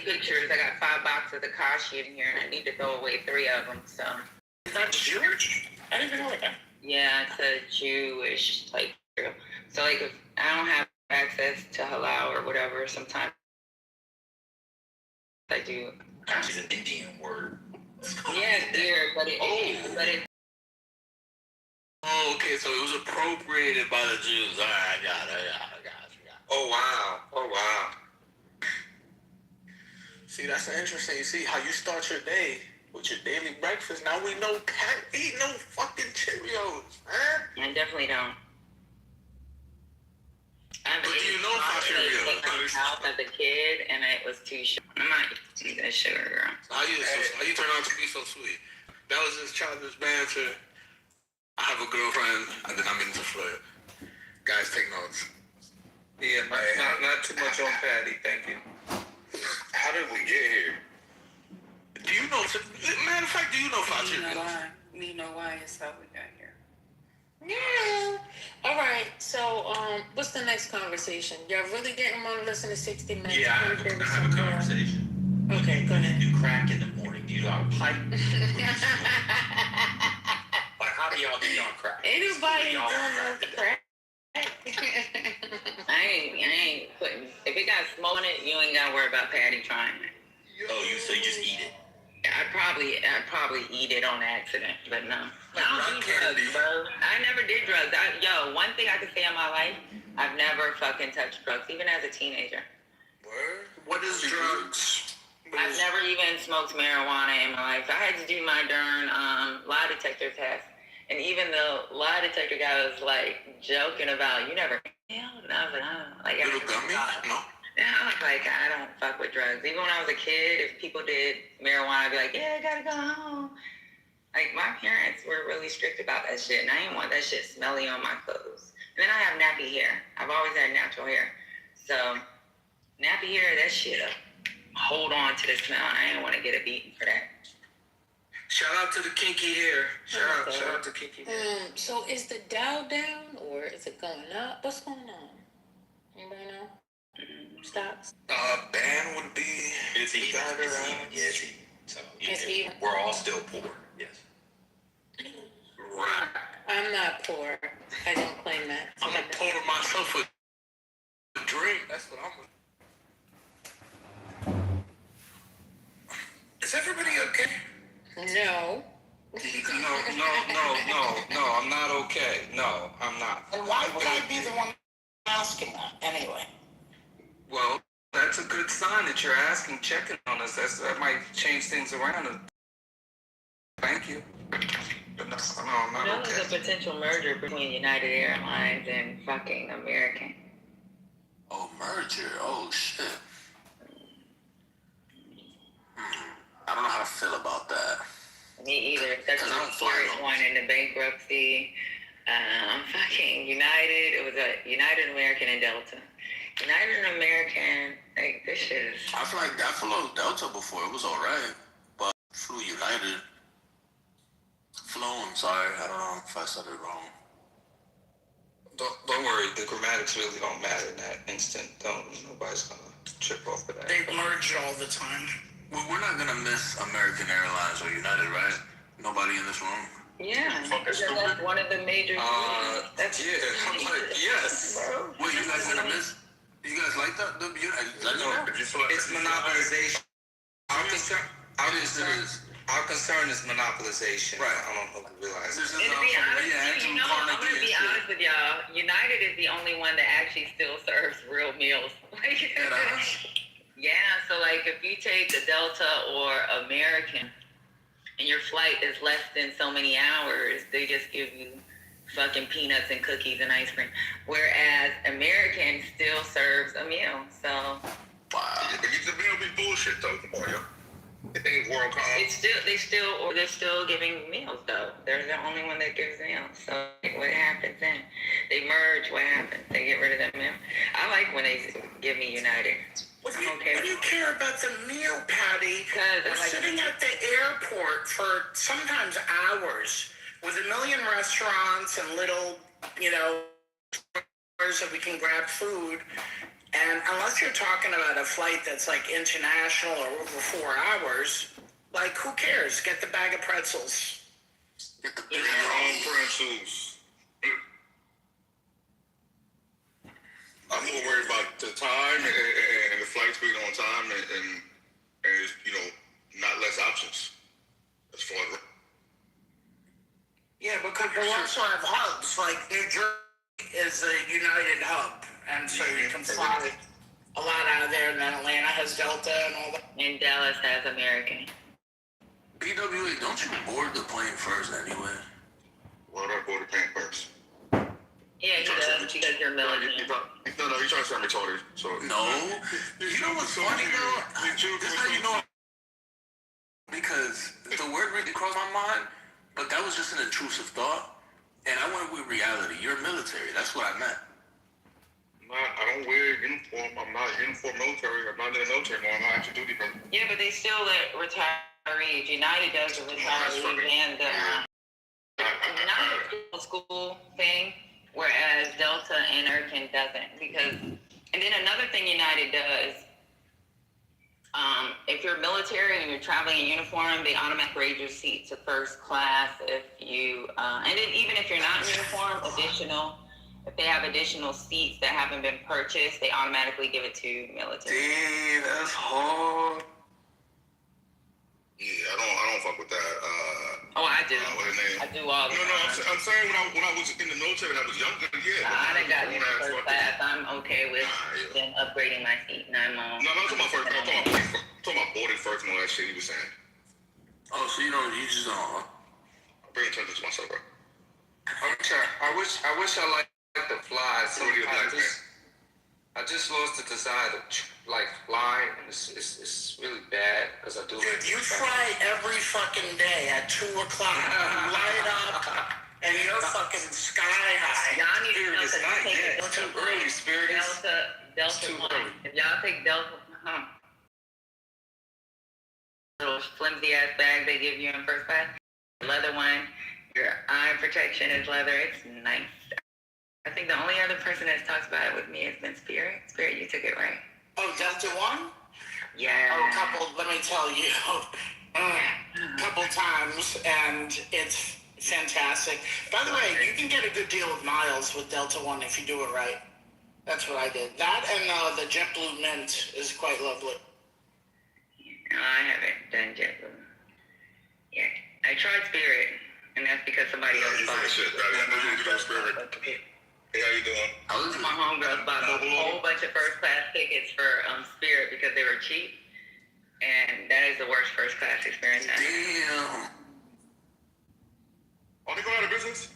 pictures. I got 5 boxes of Kashi in here, and I need to throw away 3 of them. So. Is that Jewish? I didn't even know that. Yeah, it's a Jewish like. So like, if I don't have access to halal or whatever, sometimes I do. Kashi is an Indian word. Yeah, it's weird, but it. Oh, okay, so it was appropriated by the Jews. All right, I got it. Oh, wow. See, that's interesting. You see how you start your day with your daily breakfast. Now we know Pat eat no fucking Cheerios, man. I definitely don't. But do you know about Cheerios? House as a kid, and it was too sugar. I'm not eating that sugar, girl. How you turn out to be so sweet? That was just childish banter. I have a girlfriend, and then I'm into flirt. Guys, take notes. Yeah, not too much on Patty, thank you. How did we get here? Do you know? Matter of fact, do you know about Cheerios? You know why it's how we got here. Yeah. All right. So, what's the next conversation? Y'all really didn't want to listen to 60 Minutes? Yeah, I have a conversation. Okay, go ahead. Do crack in the morning? Do you know how to pipe? Like, how do y'all do y'all crack? Anybody doing no crack? I ain't putting. If it got smoke in it, you ain't gotta worry about Patty trying it. Oh, so you just eat it? I'd probably eat it on accident, but no. I don't do candy. drugs, bro. I never did drugs. One thing I can say in my life, I've never fucking touched drugs, even as a teenager. Word? What is drugs? I've never even smoked marijuana in my life. I had to do my darn lie detector test. And even the lie detector guy was like joking about, you never inhaled? And I was like, Little gummy? No. Yeah, I was like, I don't fuck with drugs. Even when I was a kid, if people did marijuana, I'd be like, yeah, I gotta go home. Like, my parents were really strict about that shit, and I didn't want that shit smelly on my clothes. And then I have nappy hair. I've always had natural hair. So, nappy hair, that shit hold on to the smell, and I didn't want to get a beating for that. Shout out to the kinky hair. Shout out to kinky hair. So is the Dow down or is it going up? What's going on? Anybody know? Stocks? Ban would be. It's even. Yeah, it's even. So even. We're all still poor. Yes. Right. I'm not poor. I don't claim that. I'm gonna pour myself a drink. That's what I'm gonna. Is everybody okay? No. No, I'm not okay. No, I'm not. And why would I be the one asking that anyway? Well, that's a good sign that you're asking, checking on us. That might change things around. Thank you. But no, I'm not There okay. was a potential merger between United Airlines and fucking American. Oh, merger. Oh, shit. I don't know how to feel about that. Me either. That's going into bankruptcy. Fucking United. It was a United American and Delta. United American, like, this shit is. I feel like I flew Delta before. It was alright. But flew United. I'm sorry. I don't know if I said it wrong. Don't worry. The grammatics really don't matter in that instant. Nobody's gonna trip off of that. They merge all the time. Well, we're not gonna miss American Airlines or United, right? Nobody in this room. Yeah, because that's one of the major. That's I'm like, yes. Bro. What you guys gonna miss? You guys like that? It's monopolization. Our concern is monopolization. Right. I don't know if you realize. And to be honest, I'm gonna be honest with y'all. United is the only one that actually still serves real meals. Yeah, so like if you take the Delta or American and your flight is less than so many hours, they just give you fucking peanuts and cookies and ice cream. Whereas American still serves a meal. So wow. The meal be bullshit though, Peoria. It ain't world class. they're still giving meals though. They're the only one that gives meals. So what happens then? They merge. What happens? They get rid of that meal. I like when they give me United. What do you care about the meal, Patty? We're sitting at the airport for sometimes hours with a million restaurants and little, stores that we can grab food. And unless you're talking about a flight that's like international or over 4 hours, like who cares? Get the bag of pretzels. Get the bag of pretzels. I'm more worried about the time and the flight speed on time and you know, not less options as far as. Yeah, because they also have hubs. Like New Jersey is a United hub, and so you can fly a lot out of there. And then Atlanta has Delta and all that. And Dallas has American. PWA, don't you board the plane first anyway? Why would I board the plane first? Yeah, he does because you're military. No, you're trying to sound retarded. So No. You know what's funny though? This is how you know. Because the word really crossed my mind, but that was just an intrusive thought, and I went with reality. You're military. That's what I meant. I don't wear uniform. I'm not uniform military. I'm not in the military anymore. I'm not active duty, bro. Yeah, but they still let retirees. United does the retirees and the United school thing, whereas Delta and American doesn't. Because, and then another thing United does. If you're military and you're traveling in uniform, they automatically grade your seat to first class. If you, and then even if you're not in uniform, if they have additional seats that haven't been purchased, they automatically give it to military. Dang, that's hard. Yeah, I don't fuck with that. I do. What's his name? I do all the time. No, I'm saying when I was in the military when I was younger, yeah. I done got you first class. I'm okay with them upgrading my seat, and I'm on. No, I'm talking about first. I'm talking about boarding first and all that shit he was saying. Oh, so you just don't. I'm bringing attention to myself, bro. I wish I liked to fly. I just lost the desire to fly, and it's really bad because I do. Dude, you fly every fucking day at 2 o'clock. You light up, and you're fucking sky high. Y'all need to know It's because not you take yet. the It's too early, Spirit. Delta too one. early. If y'all take Delta, little flimsy ass bag they give you in first class, leather one. Your eye protection is leather. It's nice. I think the only other person that's talked about it with me has been Spirit. Spirit, you took it right. Oh, Delta One? Yeah. Oh, let me tell you, couple times, and it's fantastic. By the way, you can get a good deal of miles with Delta One if you do it right. That's what I did. That and the JetBlue Mint is quite lovely. No, I haven't done JetBlue. Yeah. I tried Spirit, and that's because somebody else bought it. Shit, buddy. I know you do Spirit. Hey, how you doing? My homegirls bought a whole bunch of first class tickets for Spirit because they were cheap, and that is the worst first class experience ever. Damn. Are they going out of business?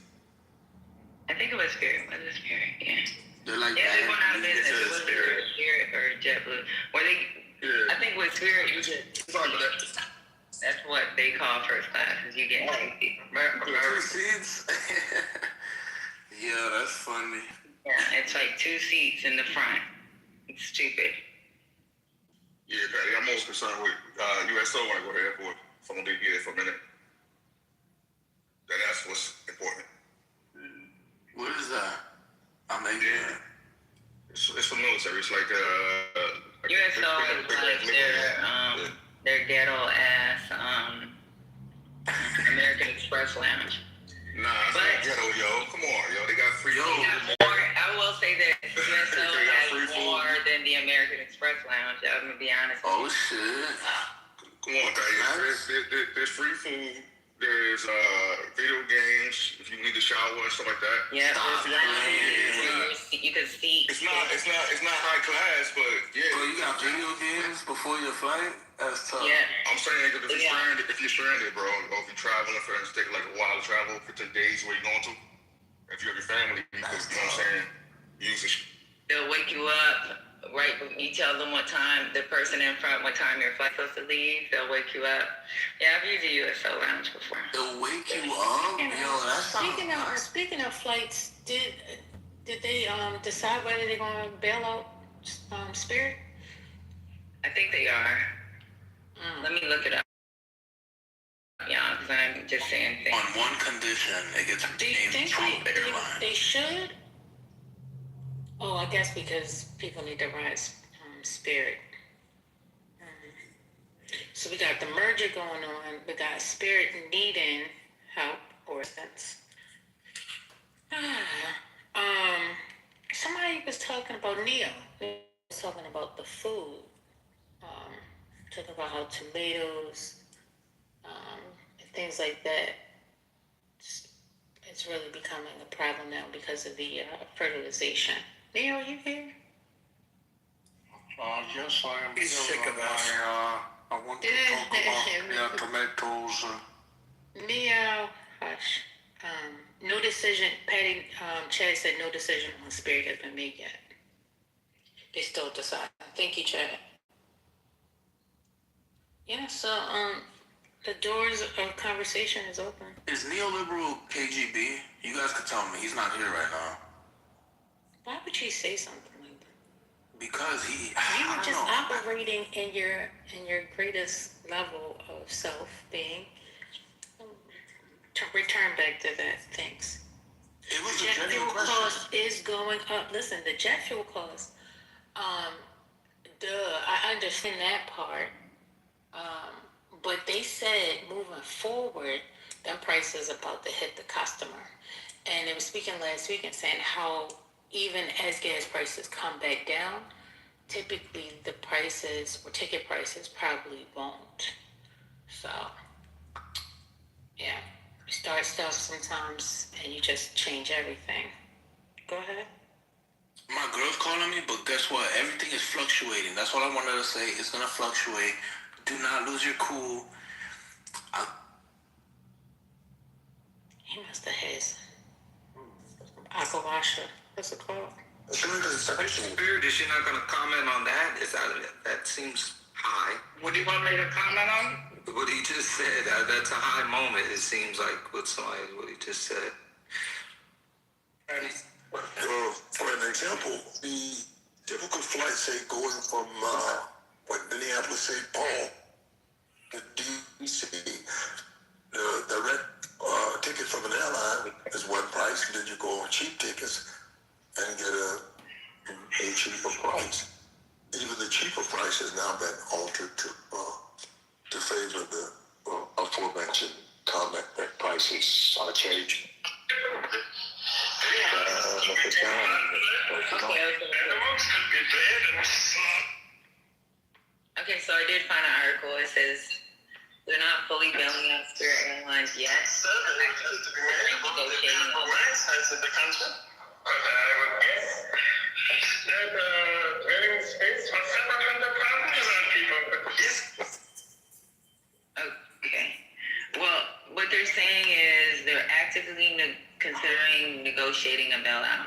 I think it was Spirit. Was it Spirit? Yeah. They're like Yeah, they that. went out of business. It was Spirit or JetBlue. Where they, Yeah. I think with Spirit, you get. Sorry about that. That's what they call first class. Is you get 2 seats. Two seats. Yeah, that's funny. Yeah, it's like 2 seats in the front. It's stupid. Yeah, Patty, I'm most concerned with USO when I go to the airport. If I'm going to be here for a minute. That's what's important. What is that? I'm making it. It's for military. It's like USO is like their ghetto ass American Express lounge. Nah, it's not ghetto, yo. Come on, yo. They got free food. I will say that USO has more than the American Express lounge. I'm gonna be honest. Oh shit. Come on, guys. There's free food. There's video games if you need to shower and stuff like that. Yeah, Stop you can see. It's not high class, but yeah. Bro, you got video games before your flight? That's tough. Yeah. I'm saying if you're stranded, bro, or if you're traveling for it's taking like a while to travel, 15 days where you're going to. If you have your family, you know what I'm saying, use it. They'll wake you up. Right, you tell them what time the person in front, what time your flight's supposed to leave. They'll wake you up. Yeah, I've used a USO lounge before. They'll wake you up? Yo, that's Speaking of flights, did they decide whether they're gonna bail out Spirit? I think they are. Let me look it up. Yeah, because I'm just saying things. on one condition. It gets Do you named think Trump Airlines. they should? Oh, I guess because people need to ride Spirit. So we got the merger going on. We got Spirit needing help or sense. Somebody was talking about Neo. They was talking about the food. Talking about how tomatoes, and things like that. It's really becoming a problem now because of the fertilization. Neo, are you here? Yes, I am. He's sick of us. I want to talk about tomatoes. Neo, hush. No decision. Patty, Chad said no decision on Spirit has been made yet. They still decide. Thank you, Chad. Yeah, so the doors of conversation is open. Is neoliberal KGB? You guys could tell me. He's not here right now. Why would you say something like that? Because he. You I were don't just know. operating in your greatest level of self being. To return back to that, thanks. It was a Jet fuel genuine question. cost is going up. Listen, the jet fuel cost. I understand that part. But they said moving forward, them prices about to hit the customer. And they were speaking last week and saying how even as gas prices come back down, typically the prices or ticket prices probably won't. So, yeah, start stuff sometimes and you just change everything. Go ahead. My girl's calling me, but guess what? Everything is fluctuating. That's what I wanted to say. It's gonna fluctuate. Do not lose your cool. He must have had some Akawasha. What's it called? Spirit, is she not going to comment on that? That seems high. What do you want me to comment on? What he just said, that's a high moment, it seems like, what he just said. For an example, the typical flight, say, going from Minneapolis, St. Paul to DC, the direct ticket from an airline is one price, and then you go on cheap tickets and get a cheaper price. Even the cheaper price has now been altered to favor the aforementioned comment that prices are changing. Okay, so I did find an article. It says they're not fully bailing out Spirit Airlines yet. Okay. Well, what they're saying is they're actively considering negotiating a bailout.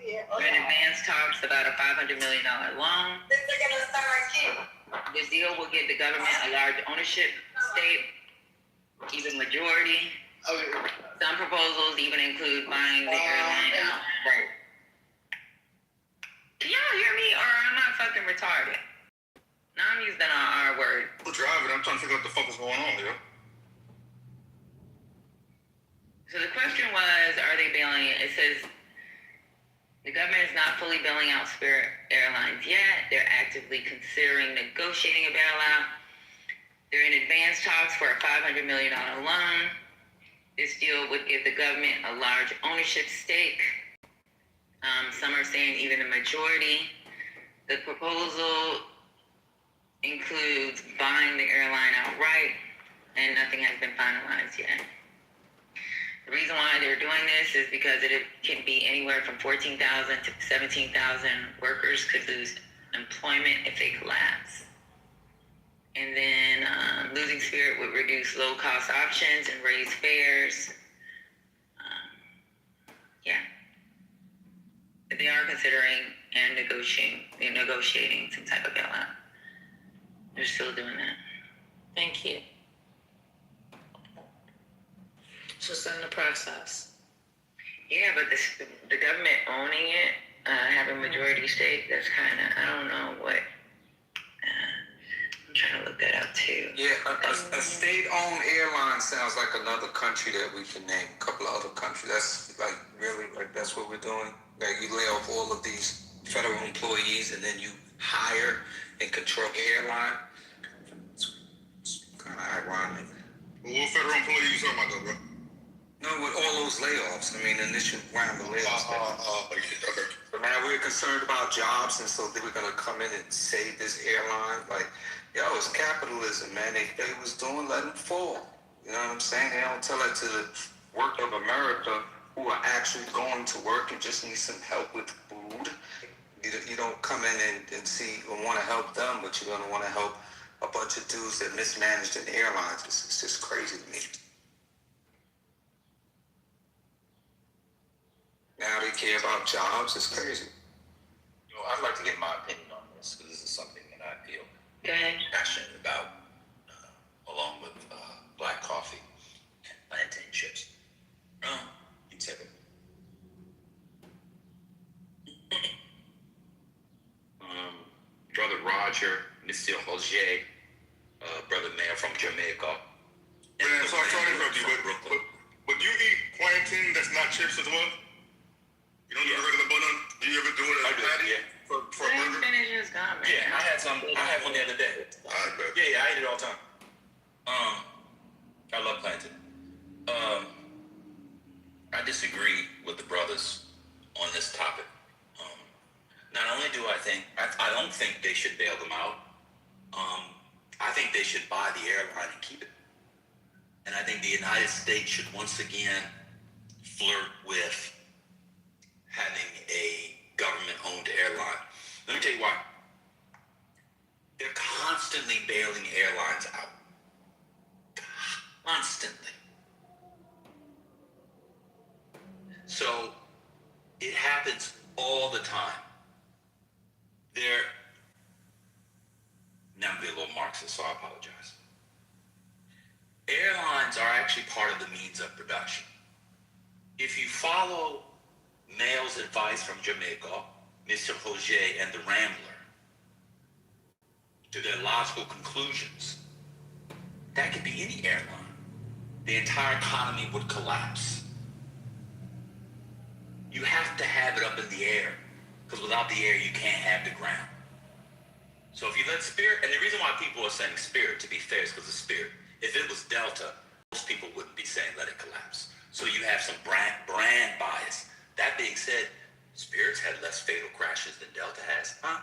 They're in advanced talks about a $500 million loan. This deal will give the government a large ownership stake, even majority. Some proposals even include buying the airline out. Can y'all hear me, or am I fucking retarded? Now I'm using our word. I'm driving. I'm trying to figure out what the fuck is going on, yo. So the question was, are they bailing it? It says the government is not fully bailing out Spirit Airlines yet. They're actively considering negotiating a bailout. They're in advanced talks for a $500 million loan. This deal would give the government a large ownership stake. Some are saying even a majority. The proposal includes buying the airline outright, and nothing has been finalized yet. The reason why they're doing this is because it can be anywhere from 14,000 to 17,000 workers could lose employment if they collapse. And then losing Spirit would reduce low-cost options and raise fares. Yeah. But they are considering and negotiating some type of bailout. They're still doing that. Thank you. So it's in the process. Yeah, but the government owning it, having majority stake, that's kind of, I don't know what. I'm trying to look that up too. Yeah, A state-owned airline sounds like another country that we can name. A couple of other countries. That's like really like that's what we're doing. Like you lay off all of these federal employees and then you hire and control the airline. It's kind of ironic. Well, what federal employee you talking about, though, bro? No, with all those layoffs. I mean, initial round of layoffs. Okay. But now we're concerned about jobs, and so we're gonna come in and save this airline. Like, yo, it's capitalism, man. They was doing, let them fall. You know what I'm saying? They don't tell it to the work of America who are actually going to work and just need some help with food. You don't come in and see and want to help them, but you're gonna want to help a bunch of dudes that mismanaged an airline. It's just crazy to me. Now they care about jobs. It's crazy. You know, I'd like to get my opinion on this because this is something that I feel Okay. passionate about, along with black coffee and plantain chips. One second. Brother Roger, Mr. Roger, brother Mayor from Jamaica. Man, sorry to interrupt you, but you eat plantain that's not chips as well? You don't do the regular bun? Do you ever do it as a patty? Yeah. For a burger? Finish his comment. Yeah, I had some. I had one the other day. I bet. Yeah, I eat it all the time. I love plantain. I disagree with the brothers on this topic. Not only do I think I don't think they should bail them out. I think they should buy the airline and keep it. And I think the United States should once again flirt with having a government-owned airline. Let me tell you why. They're constantly bailing airlines out. Constantly. So it happens all the time. Now I'm being a little Marxist, so I apologize. Airlines are actually part of the means of production. If you follow Mail's advice from Jamaica, Mr. Roger and the Rambler, to their logical conclusions, that could be any airline. The entire economy would collapse. You have to have it up in the air, because without the air, you can't have the ground. So if you let Spirit, and the reason why people are saying Spirit, to be fair, is because of Spirit. If it was Delta, most people wouldn't be saying let it collapse. So you have some brand bias. That being said, Spirit's had less fatal crashes than Delta has, huh?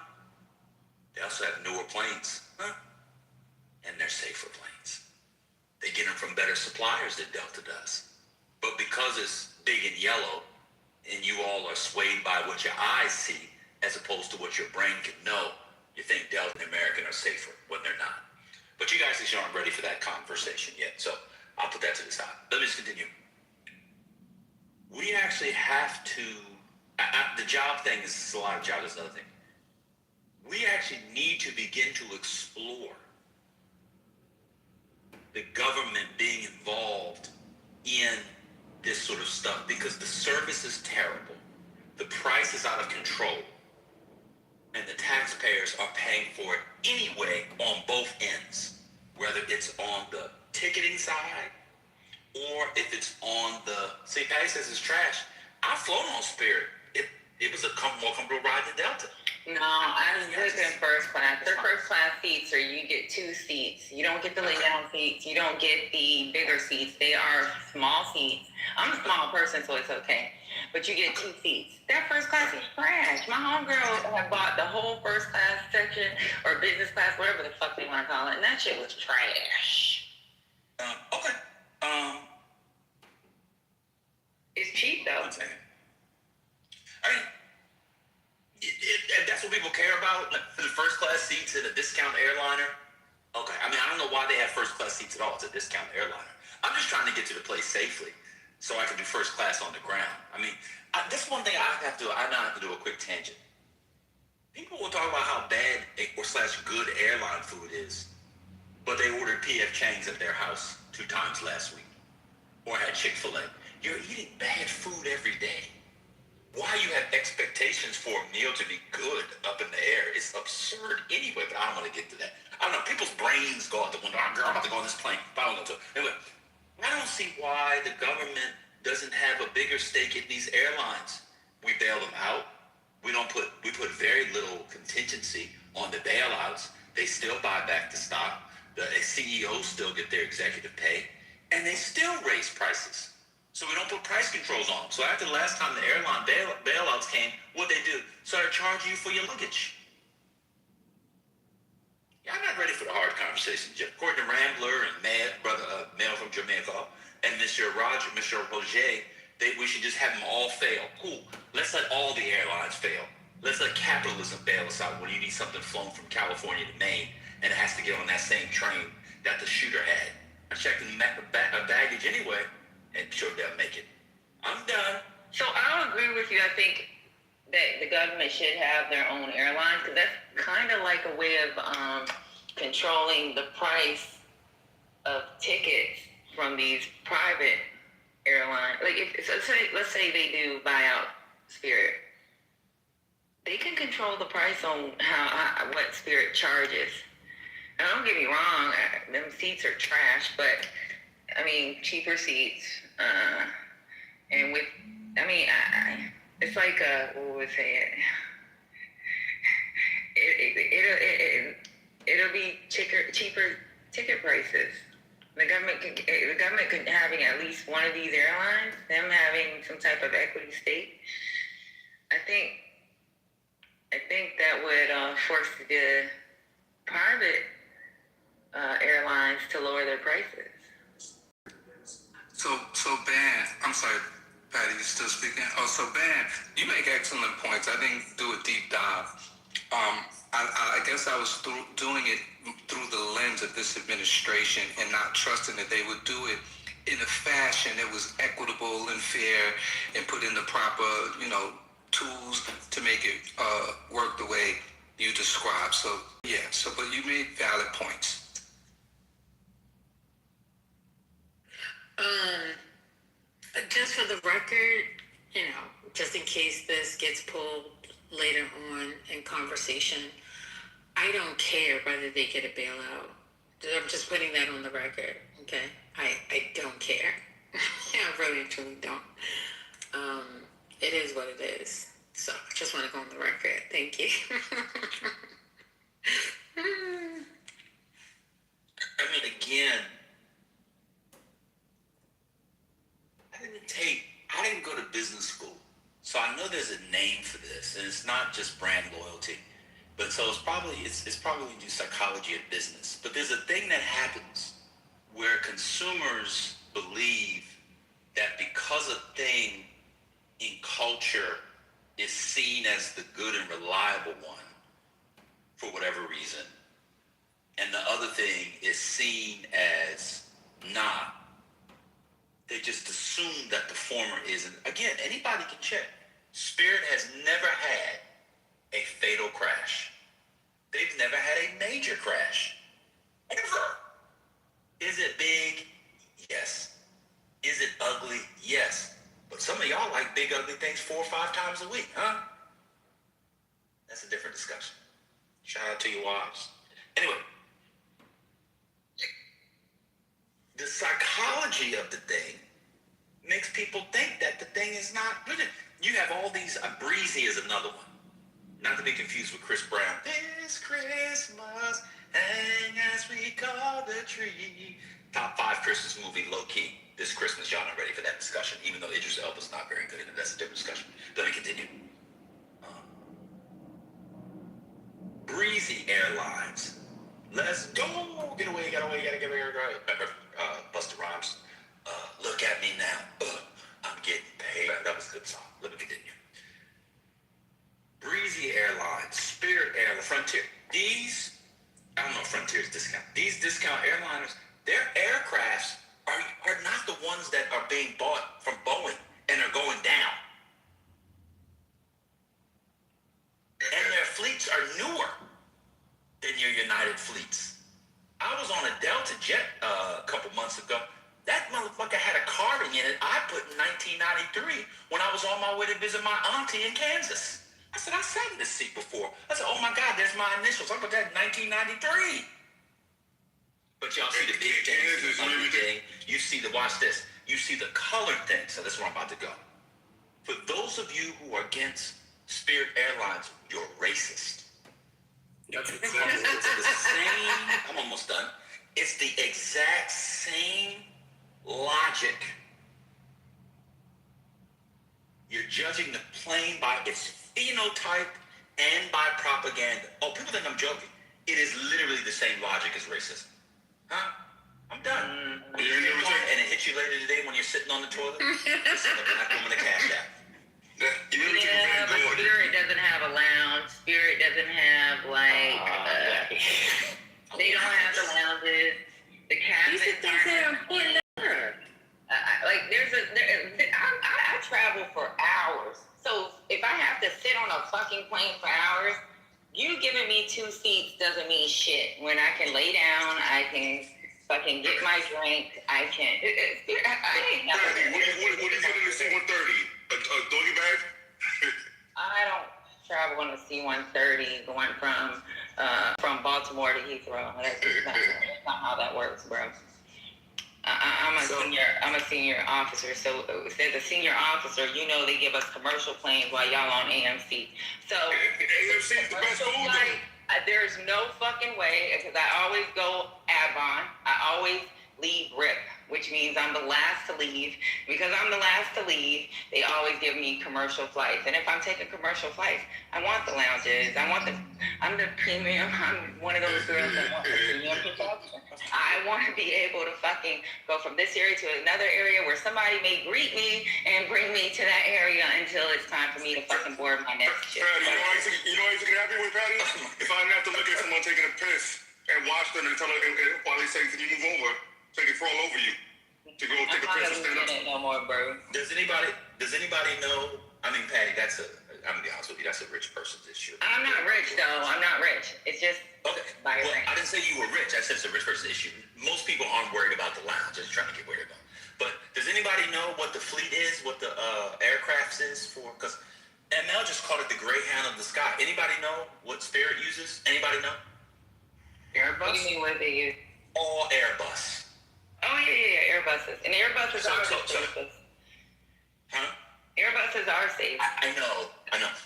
They also have newer planes, huh? And they're safer planes. They get them from better suppliers than Delta does. But because it's big and yellow, and you all are swayed by what your eyes see, as opposed to what your brain can know, you think Delta and American are safer when they're not. But you guys aren't ready for that conversation yet, so I'll put that to the side. Let me just continue. We actually have to, the job thing is a lot of jobs, is another thing. We actually need to begin to explore the government being involved in this sort of stuff, because the service is terrible, the price is out of control, and the taxpayers are paying for it anyway on both ends, whether it's on the ticketing side or if it's on the, see, Patty says it's trash. I've flown on Spirit. It was a more comfortable ride than Delta. No, I was looking first class. They're first class seats, or you get 2 seats. You don't get the lay down seats. You don't get the bigger seats. They are small seats. I'm a small person, so it's okay. But you get 2 seats. That first class is trash. My homegirl had bought the whole first class section, or business class, whatever the fuck they want to call it, and that shit was trash. Okay. It's cheap though. I mean, that's what people care about, like the first class seats in a discount airliner. Okay, I mean, I don't know why they have first class seats at all. It's a discount airliner. I'm just trying to get to the place safely, so I can do first class on the ground. I mean, that's one thing I now have to do a quick tangent. People will talk about how bad or / good airline food is, but they ordered P.F. Chang's at their house 2 times last week, or had Chick-fil-A. You're eating bad food every day. why you have expectations for a meal to be good up in the air is absurd anyway, but I don't want to get to that. I don't know, people's brains go out the window. Oh, girl, I'm about to go on this plane. But I don't know. Anyway, I don't see why the government doesn't have a bigger stake in these airlines. We bail them out. We put very little contingency on the bailouts. They still buy back the stock. The CEOs still get their executive pay. And they still raise prices. So we don't put price controls on them. So after the last time the airline bailouts came, what they do? Started charging you for your luggage. Yeah, I'm not ready for the hard conversation. According to Rambler and Mel from Jamaica and Mr. Roger, we should just have them all fail. Cool. Let's let all the airlines fail. Let's let capitalism bail us out when you need something flown from California to Maine and it has to get on that same train that the shooter had. I checked the baggage anyway. And sure they'll make it. I'm done. So I'll agree with you. I think that the government should have their own airlines because that's kind of like a way of controlling the price of tickets from these private airlines. Like, let's say they do buy out Spirit, they can control the price on what Spirit charges. And don't get me wrong, them seats are trash, but I mean, cheaper seats. And with, I mean, it's like what would say it? It'll be cheaper ticket prices. The government could having at least one of these airlines, them having some type of equity stake. I think that would force the private airlines to lower their prices. So Ben, I'm sorry, Patty, you still speaking? Oh, so Ben, you make excellent points. I didn't do a deep dive. I guess I was doing it through the lens of this administration and not trusting that they would do it in a fashion that was equitable and fair and put in the proper, tools to make it work the way you described. So, yeah, but you made valid points. Just for the record, just in case this gets pulled later on in conversation, I don't care whether they get a bailout. I'm just putting that on the record, okay? I don't care. I really, truly don't. It is what it is. So I just want to go on the record. Thank you. I mean, again, I didn't go to business school, so I know there's a name for this, and it's not just brand loyalty, but so it's probably when you do psychology of business. But there's a thing that happens where consumers believe that because a thing in culture is seen as the good and reliable one for whatever reason, and the other thing is seen as not, they just assume that the former isn't. Again, anybody can check. Spirit has never had a fatal crash. They've never had a major crash. Ever. Is it big? Yes. Is it ugly? Yes. But some of y'all like big, ugly things 4 or 5 times a week, huh? That's a different discussion. Shout out to your wives. Anyway. The psychology of the thing makes people think that the thing is not good. You have all these, Breezy is another one. Not to be confused with Chris Brown. This Christmas, hang as we call the tree. Top 5 Christmas movie, low key. This Christmas, y'all not ready for that discussion, even though Idris Elba's not very good in it. That's a different discussion. Let me continue. Breezy Airlines. Let's go. Get away, gotta get away. Remember Busta Rhymes? Look at me now. I'm getting paid. That was a good song. Let me continue. Breezy Airlines, Spirit Airlines, Frontier. These, I don't know if Frontier's discount. These discount airliners, their aircrafts are not the ones that are being bought from Boeing and are going down. And their fleets are newer than your United fleets. I was on a Delta jet a couple months ago. That motherfucker motherfucker had a carving in it I put in 1993 when I was on my way to visit my auntie in Kansas. I said, I sat in this seat before. I said, oh my God, there's my initials. I put that in 1993. But y'all see the big thing, the ugly thing. You see the, watch this. You see the colored thing. So this is where I'm about to go. For those of you who are against Spirit Airlines, you're racist. That's It's the same, I'm almost done. It's the exact same logic. You're judging the plane by its phenotype and by propaganda. Oh, people think I'm joking. It is literally the same logic as racism. Huh? I'm done. And it hits you later today when you're sitting on the toilet. You're sitting a black woman a cash out. Yeah, but Spirit doesn't have a lounge. Spirit doesn't have they don't have the lounges. The cabins aren't. I travel for hours. So if I have to sit on a fucking plane for hours, you giving me 2 seats doesn't mean shit. When I can lay down, I can fucking get my drink. I can. What do you get in the C-130? A doggy bag? I don't travel on the C-130 going from Baltimore to Heathrow. That's not how that works, bro. I'm a senior officer, so as a senior officer, you know they give us commercial planes while y'all on AMC. So AMC is the best food. There's no fucking way, because I always go Avon. I always leave RIP, which means I'm the last to leave. Because I'm the last to leave, they always give me commercial flights. And if I'm taking commercial flights, I want the lounges. I'm the premium. I'm one of those girls that want the premium protection. I want to be able to fucking go from this area to another area where somebody may greet me and bring me to that area until it's time for me to fucking board my next ship. Patty, you know what you can happy with, Patty? If I didn't have to look at someone taking a piss and watch them and tell them, and while they say, can you move over, so they can crawl over you to go take a piss and stand up. No more, bro. Does anybody know? I mean, Patty, I'm gonna be honest with you, that's a rich person's issue. I'm not rich, though. I'm not rich. It's just okay. By well, rank. I didn't say you were rich. I said it's a rich person's issue. Most people aren't worried about the lounge. They're trying to get worried about. But does anybody know what the fleet is? What the aircrafts is for? Because ML just called it the Greyhound of the sky. Anybody know what Spirit uses? Anybody know? Airbus? What do you mean what they use? All Airbus. Oh, yeah, Airbuses. And Airbuses are the safest. Huh? Airbuses are safe. I know.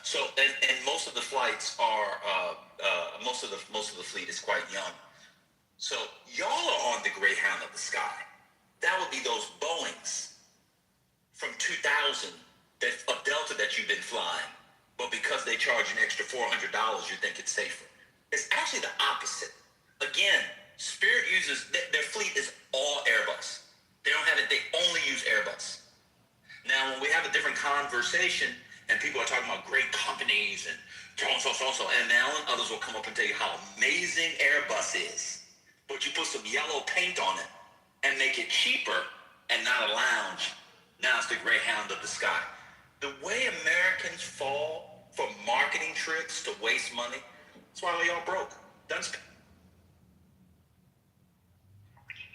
So, and most of the flights are, most of the fleet is quite young. So, y'all are on the Greyhound of the sky. That would be those Boeings from 2000 of Delta that you've been flying. But because they charge an extra $400, you think it's safer. It's actually the opposite. Again, Spirit uses, their fleet is all Airbus. They don't have it, they only use Airbus. Now, when we have a different conversation and people are talking about great companies and so, and Al and others will come up and tell you how amazing Airbus is. But you put some yellow paint on it and make it cheaper and not a lounge. Now it's the Greyhound of the sky. The way Americans fall for marketing tricks to waste money, that's why we all broke. Done.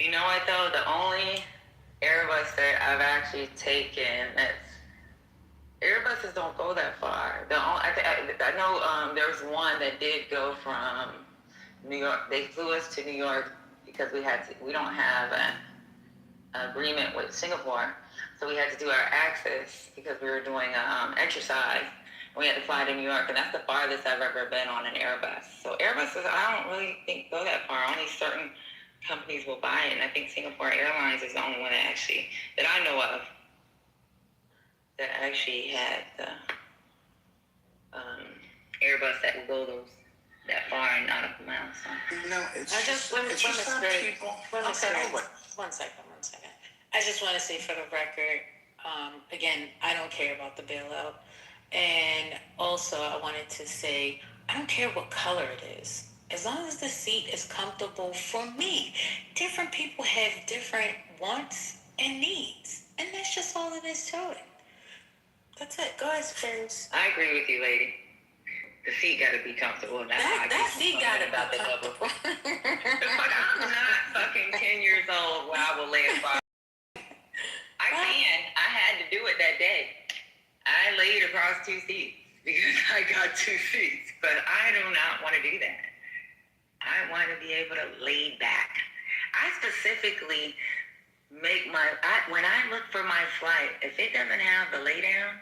You know what, though? The only Airbus that I've actually taken, Airbuses don't go that far. I know there was one that did go from New York. They flew us to New York because we don't have an agreement with Singapore, so we had to do our access because we were doing exercise. We had to fly to New York, and that's the farthest I've ever been on an Airbus. So Airbuses, I don't really think go that far. Only certain companies will buy it, and I think Singapore Airlines is the only one that I know of that actually had the Airbus that will go that far and not a mile. So. You know, One second. I just want to say for the record, again, I don't care about the bailout. And also I wanted to say, I don't care what color it is. As long as the seat is comfortable for me. Different people have different wants and needs. And that's just all it is to it. That's it. Go ahead, Spurs. I agree with you, lady. The seat got to be comfortable. That seat got to be comfortable. I'm not fucking 10 years old where I will lay a bar. laid across 2 seats because I got 2 seats, but I do not want to do that. I want to be able to lay back. I specifically when I look for my flight, if it doesn't have the lay down,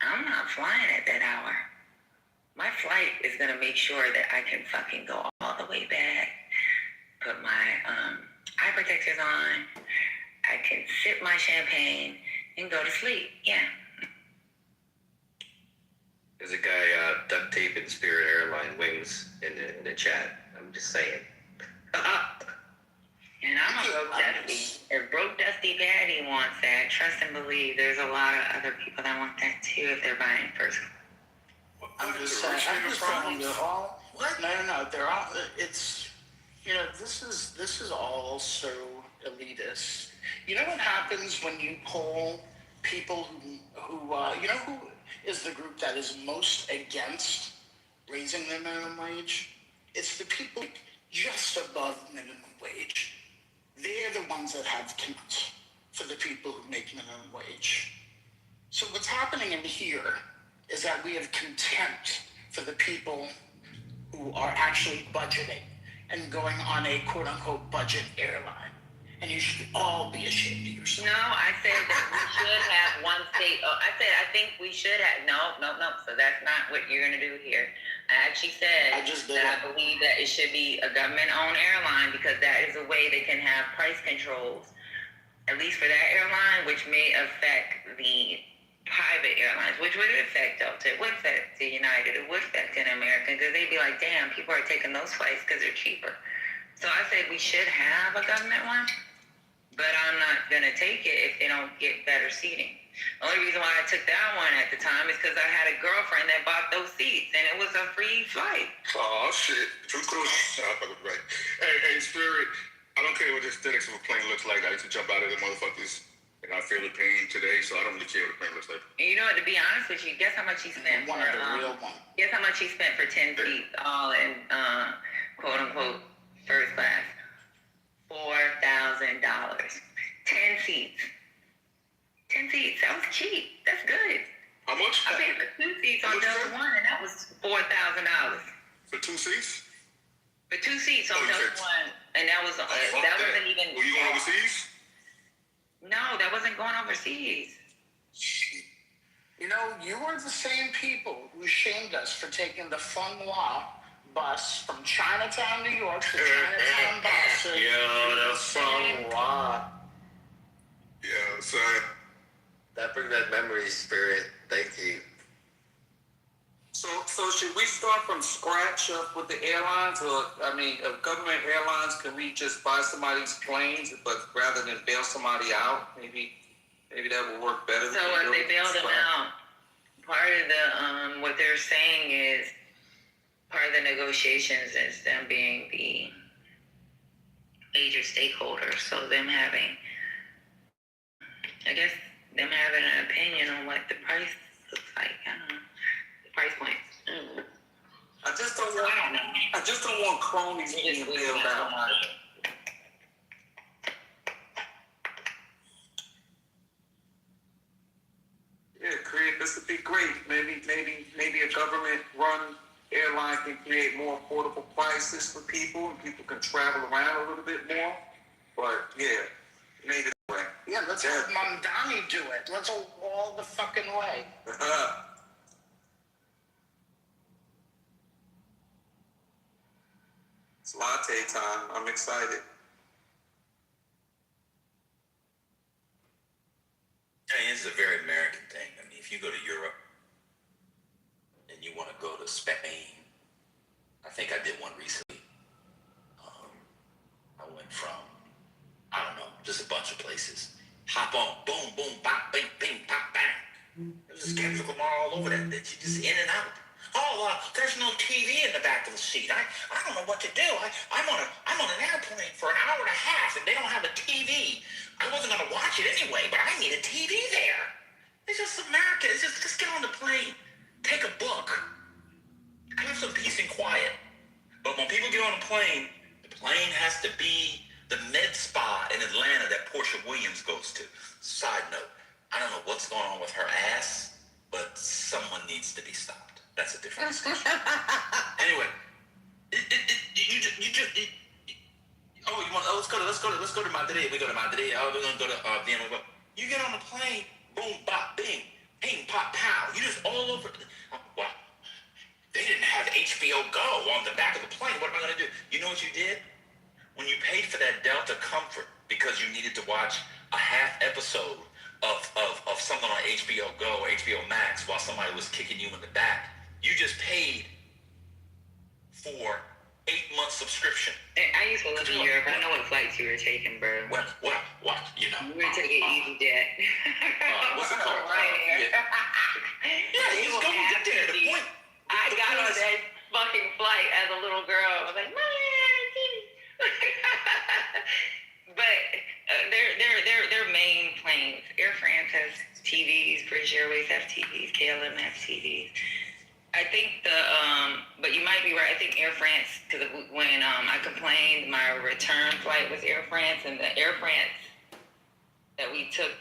I'm not flying at that hour. My flight is going to make sure that I can fucking go all the way back, put my eye protectors on, I can sip my champagne and go to sleep. Yeah. There's a guy duct taping Spirit Airline wings in the chat. I'm just saying. And I'm a broke dusty. If broke dusty Patty wants that, trust and believe there's a lot of other people that want that too if they're buying first. I'm just saying, they're all, what? No, they're all, it's, this is all so elitist. You know what happens when you poll people who who is the group that is most against raising the minimum wage? It's the people just above minimum wage. They're the ones that have contempt for the people who make minimum wage. So what's happening in here is that we have contempt for the people who are actually budgeting and going on a quote-unquote budget airline. And you should all be ashamed of yourself. No, I said that we should have one state. Oh, I think we should have. No. So that's not what you're going to do here. I actually said I believe that it should be a government-owned airline because that is a way they can have price controls, at least for that airline, which may affect the private airlines, which would affect Delta, it would affect the United, it would affect an American, because they'd be like, damn, people are taking those flights because they're cheaper. So I said we should have a government one, but I'm not going to take it if they don't get better seating. The only reason why I took that one at the time is because I had a girlfriend that bought those seats, and it was a free flight. Oh, shit. Too close. Right. Hey, Spirit, I don't care what the aesthetics of a plane looks like. I used to jump out of the motherfuckers, and I feel the pain today, so I don't really care what the plane looks like. And you know what, to be honest with you, guess how much he spent One for, of the real one. guess how much he spent for 10 seats, all in, quote-unquote, first class? $4,000. 10 seats. 10 seats. That was cheap. That's good. How much? I paid for 2 seats on Delta One, and that was $4,000. For 2 seats? For 2 seats on Delta One, and that was that wasn't even. Were you going overseas? No, that wasn't going overseas. You were the same people who shamed us for taking the Feng Hua bus from Chinatown, New York to Chinatown, Boston. Yo, the Feng Hua. Yeah, so. That brings back memories, Spirit. Thank you. So should we start from scratch up with the airlines, or of government airlines? Can we just buy somebody's planes, but rather than bail somebody out, maybe that will work better. So if they bail them out, part of the what they're saying is part of the negotiations is them being the major stakeholders. So them having, them having an opinion on what the price looks like. I don't know. The price points. I just don't want cronies being bailed out. Yeah, this would be great. Maybe a government-run airline can create more affordable prices for people, and people can travel around a little bit more. But yeah, maybe that way. Yeah, let's have Mamdani do it. Let's go all the fucking way. It's latte time. I'm excited. It's a very American thing. If you go to Europe and you want to go to Spain, I think I did one recently. I went from, just a bunch of places. Hop on, boom, boom, bop, bing, bing, pop, bang. There's just Kendrick Lamar all over that bitch. You just in and out. There's no TV in the back of the seat. I don't know what to do. I'm on an airplane for an hour and a half, and they don't have a TV. I wasn't gonna watch it anyway, but I need a TV there. It's just America. It's just get on the plane, take a book, have some peace and quiet. But when people get on the plane has to be the med spa in Atlanta that Portia Williams goes to. Side note, I don't know what's going on with her ass, but someone needs to be stopped. That's a different discussion. Anyway, let's go to Madrid. We go to Madrid. Oh, we're gonna go to Vienna. You get on the plane, boom, bop, bing, ping, pop, pow. You just all over. Wow. They didn't have HBO Go on the back of the plane. What am I gonna do? You know what you did? When you paid for that Delta Comfort because you needed to watch a half episode of something on HBO Go or HBO Max while somebody was kicking you in the back, you just paid for 8-month subscription. I used to live in Europe. I know what flights you were taking, bro. What? You know. We were taking EasyJet. What's it called? Ryanair. You just go and get there. The point. I got on that fucking flight as a little girl. I was like, but they're main planes. Air France has TVs. British Airways have TVs. KLM has TVs. I think but you might be right. I think Air France, because when I complained, my return flight was Air France, and the Air France that we took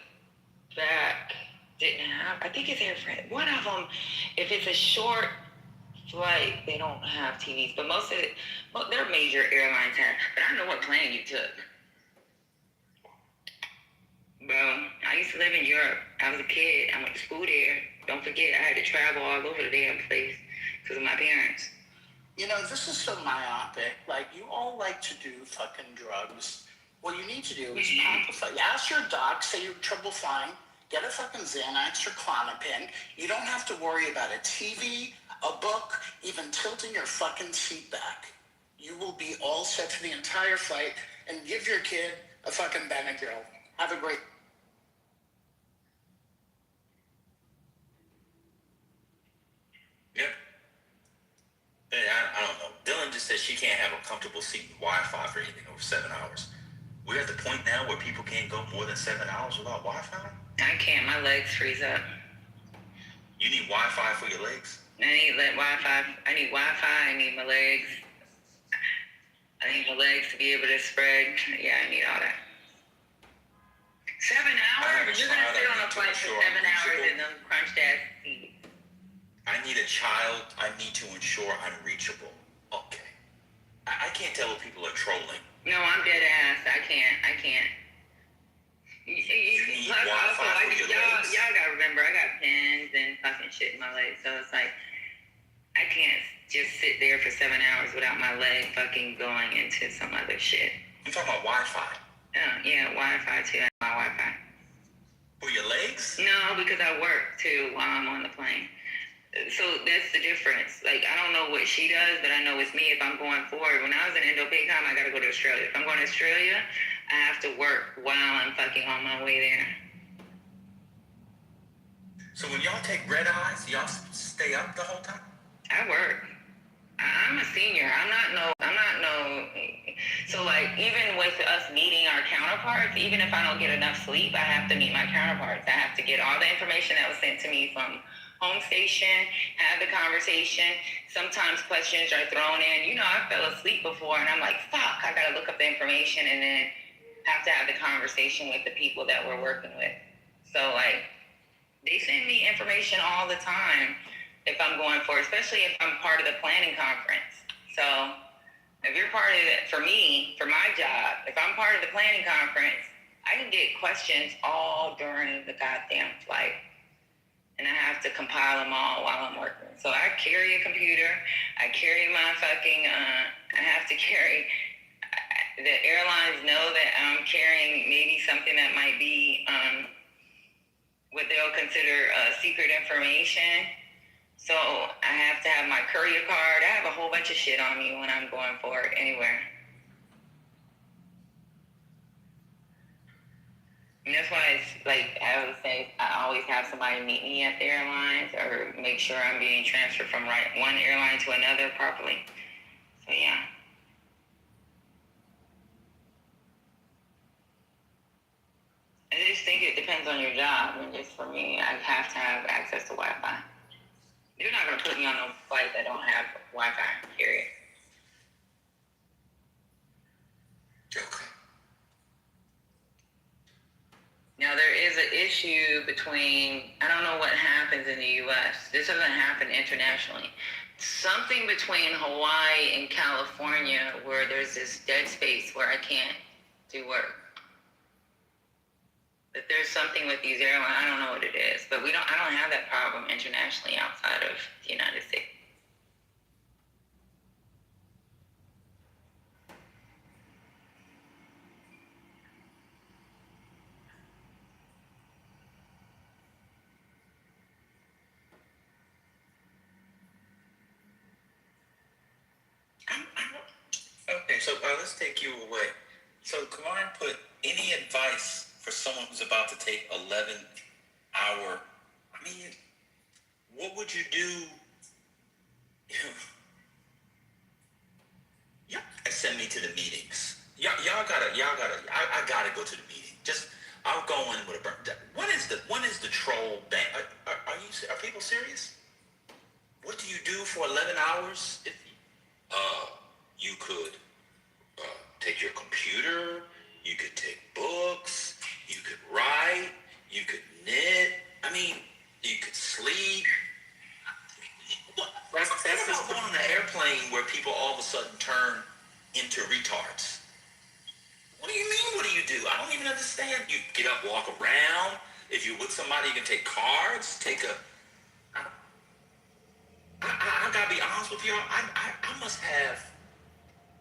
back didn't have. I think it's Air France. One of them, if it's a short flight, they don't have TVs, but most of it, their major airlines have. But I know what plane you took. Bro, I used to live in Europe. I was a kid. I went to school there. Don't forget, I had to travel all over the damn place because of my parents. You know, this is so myopic. Like, you all like to do fucking drugs. What you need to do is pop a fucking... Ask your doc, say you're trouble flying, get a fucking Xanax or Klonopin. You don't have to worry about a TV, a book, even tilting your fucking seat back. You will be all set for the entire flight, and give your kid a fucking Benadryl. Have a great... Yep. Hey, I don't know. Dylan just said she can't have a comfortable seat and Wi-Fi for anything over 7 hours. We're at the point now where people can't go more than 7 hours without Wi-Fi? I can't. My legs freeze up. You need Wi-Fi for your legs? I need Wi-Fi. I need Wi-Fi. I need my legs. I need my legs to be able to spread. Yeah, I need all that. 7 hours? You're going to sit on a flight for 7 hours in them crunched ass seats. I need a child. I need to ensure I'm reachable. Okay. I can't tell if people are trolling. No, I'm dead ass. I can't. You need Wi-Fi for your legs? Y'all gotta remember, I got pins and fucking shit in my legs. So it's like, I can't just sit there for 7 hours without my leg fucking going into some other shit. I'm talking about Wi-Fi. Yeah, Wi-Fi too. I need my Wi-Fi. For your legs? No, because I work too while I'm on the plane. So that's the difference. Like, I don't know what she does, but I know it's me if I'm going forward. When I was in Indo-Pacom, I got to go to Australia. If I'm going to Australia, I have to work while I'm fucking on my way there. So when y'all take red eyes, y'all stay up the whole time? I work. I'm a senior. I'm not no. So like, even with us meeting our counterparts, even if I don't get enough sleep, I have to meet my counterparts. I have to get all the information that was sent to me from home station, have the conversation. Sometimes questions are thrown in. You know, I fell asleep before and I'm like, fuck, I gotta look up the information and then have to have the conversation with the people that we're working with. So like, they send me information all the time if I'm going for, especially if I'm part of the planning conference. So if you're part of it, for me, for my job, if I'm part of the planning conference, I can get questions all during the goddamn flight. And I have to compile them all while I'm working. So I carry a computer. I carry my fucking, I have to carry, the airlines know that I'm carrying maybe something that might be what they'll consider secret information. So I have to have my courier card. I have a whole bunch of shit on me when I'm going forward anywhere. And that's why it's like, I would say, I always have somebody meet me at the airlines or make sure I'm being transferred from one airline to another properly. So yeah. I just think it depends on your job. And just for me, I have to have access to Wi-Fi. You're not going to put me on a flight that don't have Wi-Fi, period. Okay. Now, there is there's an issue between, I don't know what happens in the U.S. This doesn't happen internationally. Something between Hawaii and California where there's this dead space where I can't do work. That there's something with these airlines, I don't know what it is, but I don't have that problem internationally outside of the United States. Okay, so let's take you away. So Kamar put any advice for someone who's about to take 11-hour. I mean, what would you do? Y'all send me to the meetings. Y'all gotta. I gotta go to the meeting. Just I'll go in with a burn. When is the troll ban? Are people serious? What do you do for 11 hours? You could take your computer, you could take books, you could write, you could knit. I mean, you could sleep. What about going on an airplane where people all of a sudden turn into retards? What do you mean, what do you do? I don't even understand. You get up, walk around. If you're with somebody, you can take cards, I gotta be honest with y'all.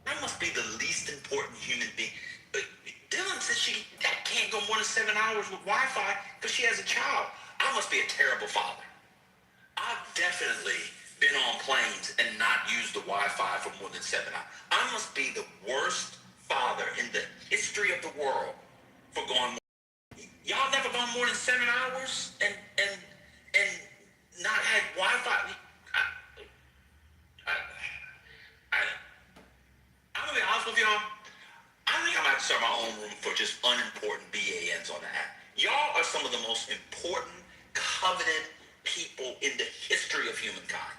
I must be the least important human being. But Dylan says she can't go more than 7 hours with Wi-Fi because she has a child. I must be a terrible father. I've definitely been on planes and not used the Wi-Fi for more than 7 hours. I must be the worst father in the history of the world for going. Y'all never gone more than 7 hours and not had Wi-Fi. I'm gonna be honest with y'all. I think I might start my own room for just unimportant BANs on the app. Y'all are some of the most important, coveted people in the history of humankind.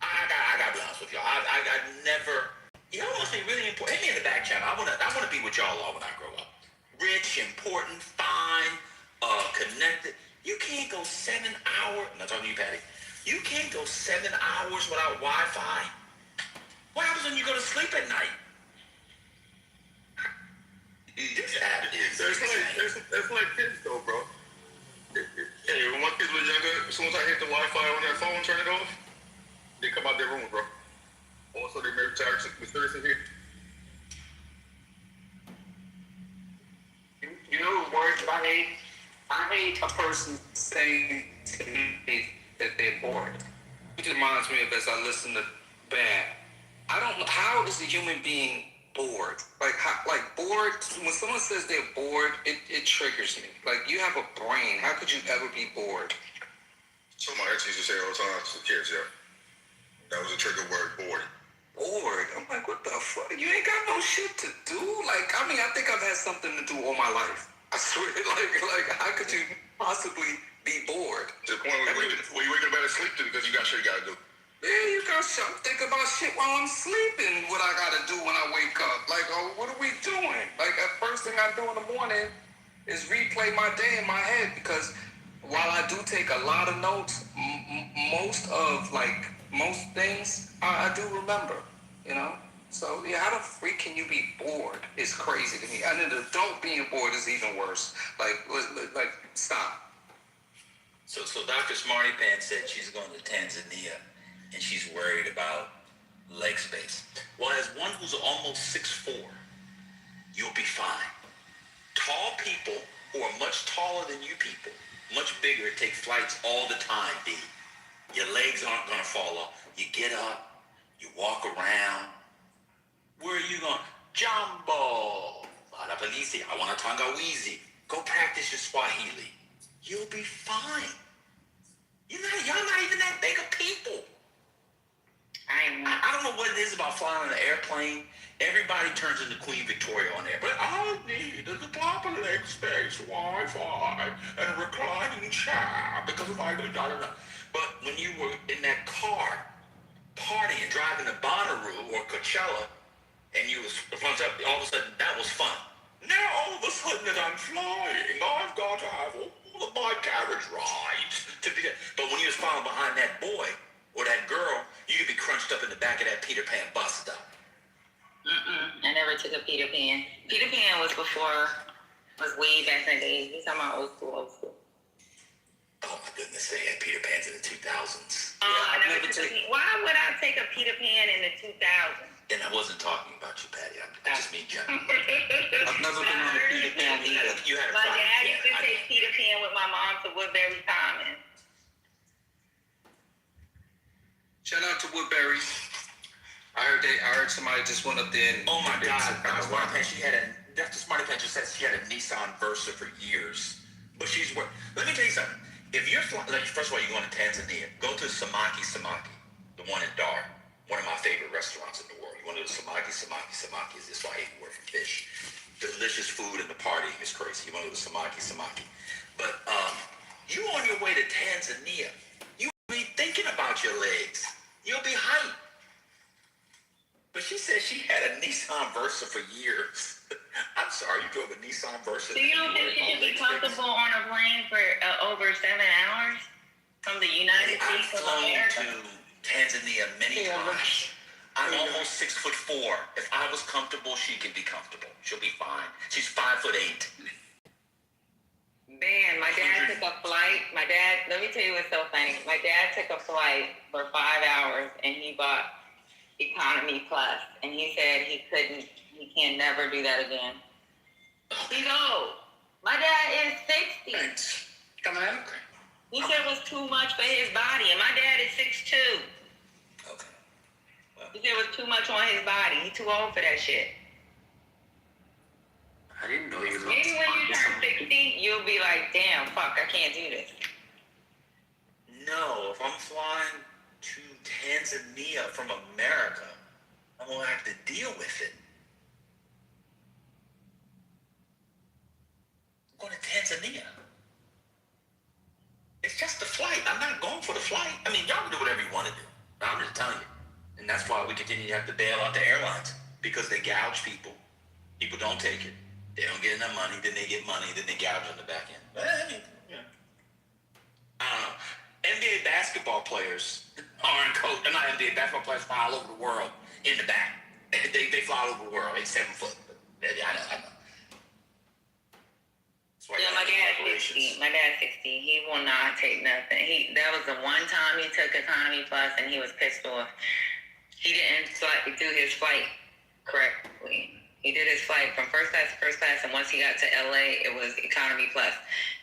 I gotta be honest with y'all. I never. Y'all must be really important. Hit me in the back channel. I wanna be what y'all are when I grow up. Rich, important, fine, connected. You can't go 7 hours. I'm not talking to you, Patty. You can't go 7 hours without Wi-Fi. What happens when you go to sleep at night? That's like kids though, bro. Hey, when my kids were younger, as soon as I hit the Wi-Fi on their phone, turn it off, they come out their room, bro. Also, they may retire mysteriously here. You know the words I hate? I hate a person saying to me that they're bored. It reminds me of as I listen to band. I don't know, how is a human being bored? Like bored, when someone says they're bored, it triggers me. Like, you have a brain. How could you ever be bored? So my ex used to say all the time to kids, yeah. That was a trigger word, bored. Bored? I'm like, what the fuck? You ain't got no shit to do? Like, I mean, I think I've had something to do all my life. I swear, like how could you possibly be bored? To the point where you wake up out of sleep because you got shit you gotta do. Yeah, you got shit. I'm thinking about shit while I'm sleeping, what I gotta do when I wake up. Like, oh, what are we doing? Like, the first thing I do in the morning is replay my day in my head, because while I do take a lot of notes, most things I do remember, you know? So, yeah, how the freak can you be bored? It's crazy to me. And an adult being bored is even worse. Like, stop. So Dr. Smarty Pants said she's going to Tanzania and she's worried about leg space. Well, as one who's almost 6'4", you'll be fine. Tall people who are much taller than you people, much bigger, take flights all the time, B. Your legs aren't going to fall off. You get up, you walk around. Where are you going? Jambo. Barabalizi. I want to tangawizi. Go practice your Swahili. You'll be fine. Y'all not even that big of people. I don't know what it is about flying on an airplane. Everybody turns into Queen Victoria on there. But all I need is a proper leg space, Wi-Fi, and a reclining chair. Because if I do But when you were in that car, partying, driving to Bonnaroo or Coachella, and you was all of a sudden that was fun. Now all of a sudden that I'm flying, I've got to have a never took a Peter Pan. Peter Pan was way back in the day. He's talking about old school. Oh my goodness, they had Peter Pans in the 2000s. I never took why would I take a Peter Pan in the 2000s? And I wasn't talking about you, Patty. I just mean general. I've never been on a Peter Pan either. You had a My problem. dad used to take Peter Pan with my mom to Woodbury Commons. Shout out to Woodbury. I heard somebody just went up there and Oh my God, Dr. Smarty Pants, Dr. Smarty Pants just said she had a Nissan Versa for years. But she's worth. Let me tell you something. If you're first of all, you're going to Tanzania, go to Samaki, the one in Dar, one of my favorite restaurants in the world. You want to go to Samaki is the Swahili word for fish. Delicious food and the party is crazy. You want to go to Samaki. But you on your way to Tanzania, you'll be thinking about your legs. You'll be hyped. But she said she had a Nissan Versa for years. I'm sorry, you drove a Nissan Versa. So you don't think you should be comfortable on a plane for over 7 hours from the United States of America? I've flown to Tanzania many times. I'm almost 6'4". If I was comfortable, she can be comfortable. She'll be fine. She's 5'8". Man, my dad took a flight. Let me tell you what's so funny. My dad took a flight for 5 hours and he bought Economy Plus, and he said he can never do that again. He's old. My dad is 60. Thanks. Come on. He said it was too much for his body, and my dad is 6'2". Okay. Well, He said it was too much on his body. He's too old for that shit. I didn't know you looked Maybe when you turn 60, you'll be like, damn, fuck, I can't do this. no, if I'm flying to Tanzania from America, I'm gonna have to deal with it. I'm going to Tanzania. It's just a flight. I'm not going for the flight. I mean, y'all can do whatever you want to do. I'm just telling you. And that's why we continue to have to bail out the airlines, because they gouge people. People don't take it. They don't get enough money, then they get money, then they gouge on the back end. Well, I mean, I don't know. NBA basketball players aren't coached. They're not NBA basketball players fly all over the world in the back. They fly all over the world. They're 7 foot. I know. Yeah, my dad's 60. My dad's 60. He will not take nothing. That was the one time he took Economy Plus and he was pissed off. He didn't do his flight correctly. He did his flight from first class to first class, and once he got to LA, it was Economy Plus.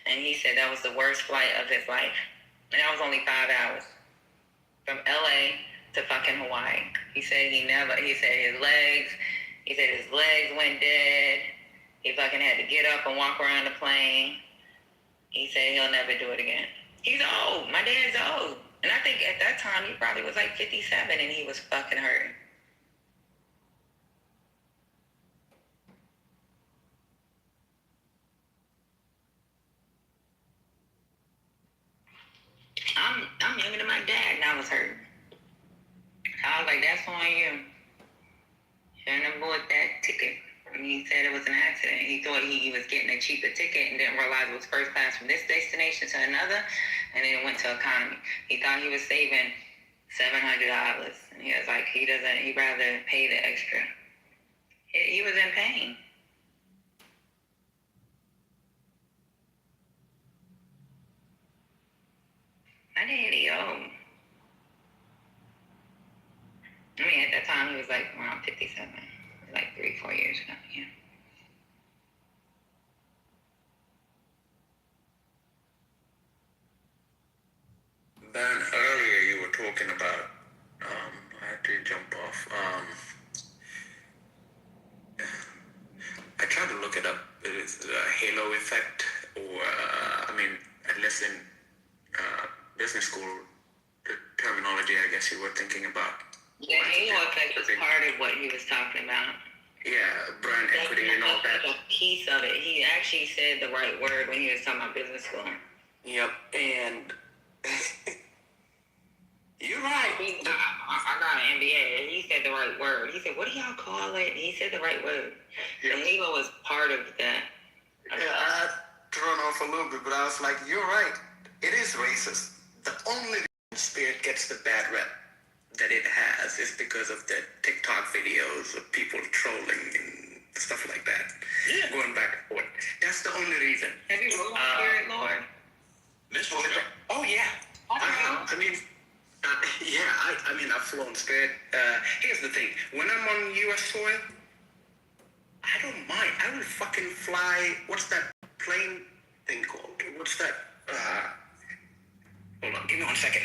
And he said that was the worst flight of his life. And that was only 5 hours. From LA to fucking Hawaii. He said his legs went dead. He fucking had to get up and walk around the plane. He said he'll never do it again. He's old. My dad's old. And I think at that time he probably was like 57 and he was fucking hurting. I'm younger than my dad and I was hurt. I was like, that's on you. Shouldn't have bought that ticket. And he said it was an accident. He thought he was getting a cheaper ticket and didn't realize it was first class from this destination to another, and then it went to economy. He thought he was saving $700, and he was like, he'd rather pay the extra. He was in pain. My daddy old. I mean, at that time, he was like around 57. Like 3-4 years ago, yeah. Ben, earlier you were talking about, I had to jump off. I tried to look it up. It is a halo effect, or, at least in business school, the terminology I guess you were thinking about. The halo effect was part of what he was talking about. Yeah, brand equity and all that. A piece of it. He actually said the right word when he was talking about business school. Yep, and you're right. I got an MBA, and he said the right word. He said, what do y'all call it? And he said the right word. Yep. The halo was part of that. Yeah, I thrown off a little bit, but I was like, you're right. It is racist. The only reason Spirit gets the bad rep that it has is because of the TikTok videos of people trolling and stuff like that. Yeah. Going back and forth. That's the only reason. Have you rode on Spirit, Lord? Oh yeah. I mean, I mean, I've flown Spirit. Here's the thing: when I'm on U.S. soil, I don't mind. I will fucking fly. What's that plane thing called? What's that? Hold on, give me 1 second.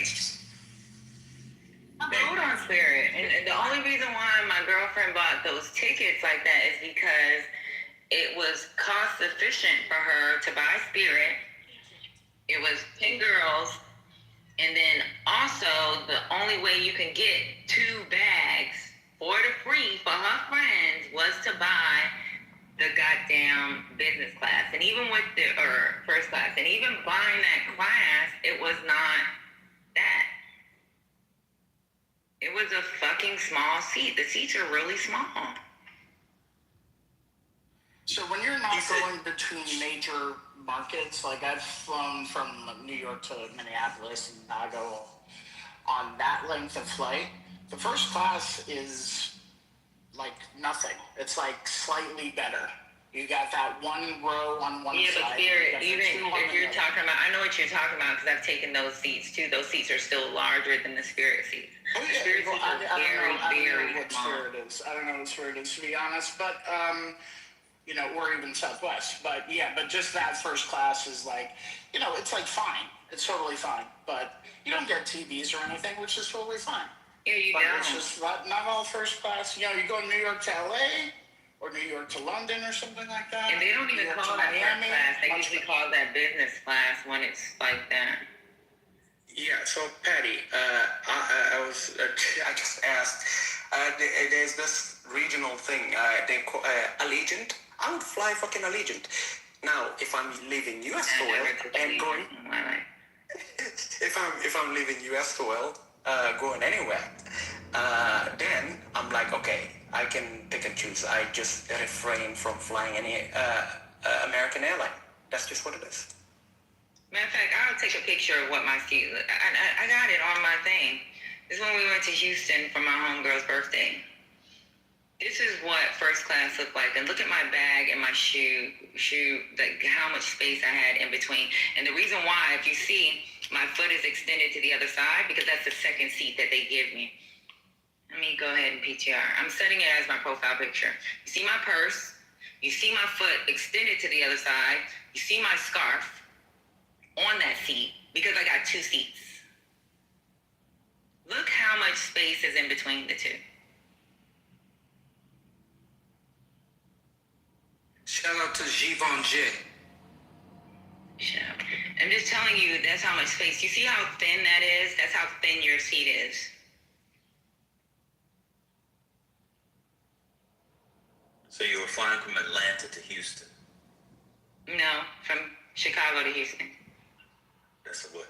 I rode on Spirit, and the only reason why my girlfriend bought those tickets like that is because it was cost efficient for her to buy Spirit. It was 10 girls, and then also the only way you can get 2 bags for the free for her friends was to buy the goddamn business class, and even with the first class, and even buying that class, it was not that. It was a fucking small seat. The seats are really small. So when you're not going between major markets, like I've flown from New York to Minneapolis and I go on that length of flight, the first class is like nothing. It's like slightly better. You got that one row on one side. Yeah, but Spirit, even if you're talking about, I know what you're talking about because I've taken those seats too. Those seats are still larger than the Spirit seats. Oh, yeah. Spirit Well, seats I are very don't know what small. Spirit is. I don't know what Spirit is, to be honest. But, you know, or even Southwest. But, yeah, but just that first class is like, you know, it's like fine. It's totally fine. But you don't get TVs or anything, which is totally fine. Yeah, you But don't. it's just not all first class. You know, you go New York to LA or New York to London or something like that. And they don't even call that first class. They usually call that business class when it's like that. Yeah, so Patty, I just asked, there's this regional thing, they call Allegiant. I would fly fucking Allegiant. Now, if I'm leaving U.S. soil and going, if I'm leaving U.S. soil, going anywhere, then I'm like, okay, I can pick and choose. I just refrain from flying any American airline. That's just what it is. Matter of fact, I'll take a picture of what my seat. I got it on my thing. This is when we went to Houston for my homegirl's birthday. This is what first class looked like. And look at my bag and my shoe, like how much space I had in between. And the reason why, if you see, my foot is extended to the other side because that's the second seat that they give me. Let me go ahead and PTR. I'm setting it as my profile picture. You see my purse. You see my foot extended to the other side. You see my scarf on that seat because I got 2 seats. Look how much space is in between the 2. Shout out to Givenchy. I'm just telling you, that's how much space. You see how thin that is? That's how thin your seat is. So you were flying from Atlanta to Houston. No, from Chicago to Houston. That's what,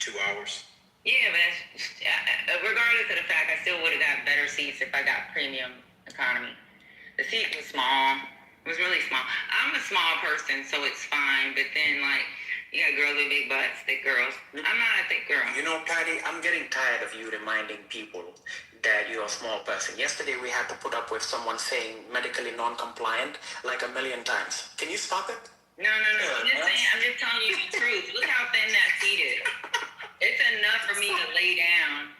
2 hours? Yeah, but regardless of the fact, I still would have got better seats if I got premium economy. The seat was small. It was really small. I'm a small person, so it's fine. But then, like, you got girls with big butts, thick girls. I'm not a thick girl. You know, Patty, I'm getting tired of you reminding people that you're a small person. Yesterday, we had to put up with someone saying medically non-compliant like a million times. Can you stop it? No. I'm just telling you the truth. Look how thin that seat is. It's enough for me to lay down.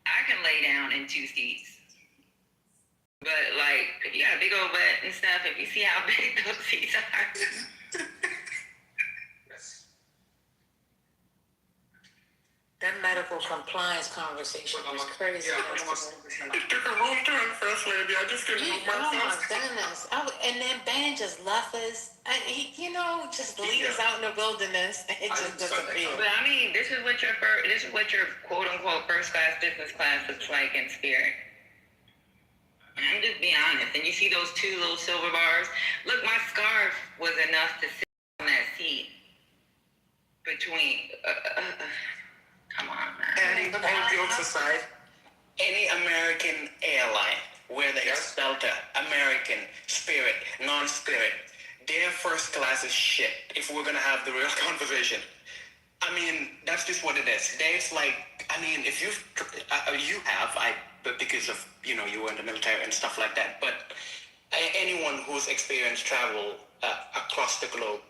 I can lay down in 2 seats. But, like, if you got a big old butt and stuff, if you see how big those seats are. That medical compliance conversation was crazy. Took a room to him, First Lady. I just didn't know Oh my goodness. And then Ben just left us. Just leave us out in the wilderness and just disappeared. But I mean, this is what your quote unquote first class, business class looks like in Spirit. I'm just being honest. And you see those 2 little silver bars? Look, my scarf was enough to sit on that seat between. Come on, man. And all jokes aside, any American airline, whether it's Delta, American, Spirit, non-Spirit, their first class is shit, if we're going to have the real conversation. I mean, that's just what it is. There's like, I mean, if but because of, you were in the military and stuff like that, but anyone who's experienced travel across the globe.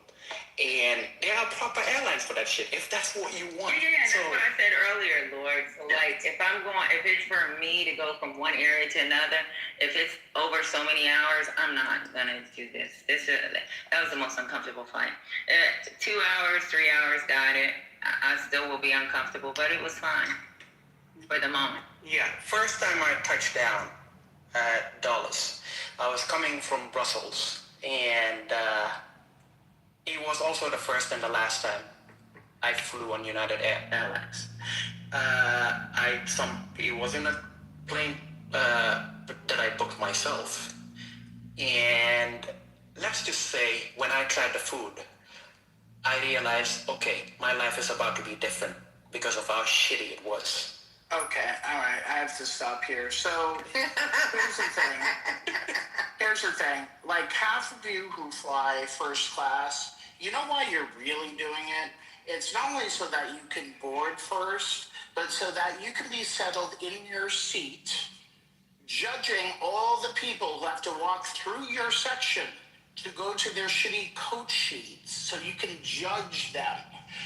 And there are proper airlines for that shit, if that's what you want. Yeah, that's what I said earlier, Lord. So, like, if it's for me to go from one area to another, if it's over so many hours, I'm not gonna do this. That was the most uncomfortable flight. 2 hours, 3 hours, got it. I still will be uncomfortable, but it was fine for the moment. Yeah, first time I touched down at Dulles, I was coming from Brussels, and it was also the first and the last time I flew on United Airlines. It wasn't a plane that I booked myself, and let's just say when I tried the food, I realized, okay, my life is about to be different because of how shitty it was. Okay, all right, I have to stop here. So, here's the thing. Like, half of you who fly first class, you know why you're really doing it? It's not only so that you can board first, but so that you can be settled in your seat, judging all the people who have to walk through your section to go to their shitty coach sheets, so you can judge them,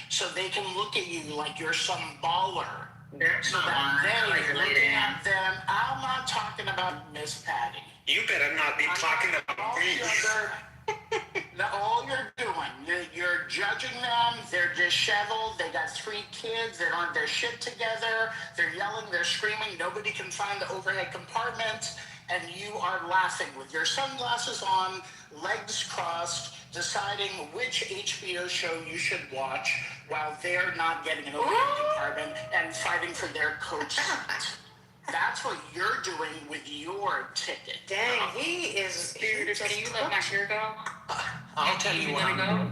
so they can look at you like you're some baller. So that they're looking at them. I'm not talking about Miss Patty. You better not be talking about me. All you're doing, you're judging them. They're disheveled. They got 3 kids. They don't have their shit together. They're yelling. They're screaming. Nobody can find the overhead compartment. And you are laughing with your sunglasses on, legs crossed, deciding which HBO show you should watch while they're not getting an overhead compartment and fighting for their coach seat. That's what you're doing with your ticket. Dang, he is spirited. Can you let my hair go? I'll tell you what. Go?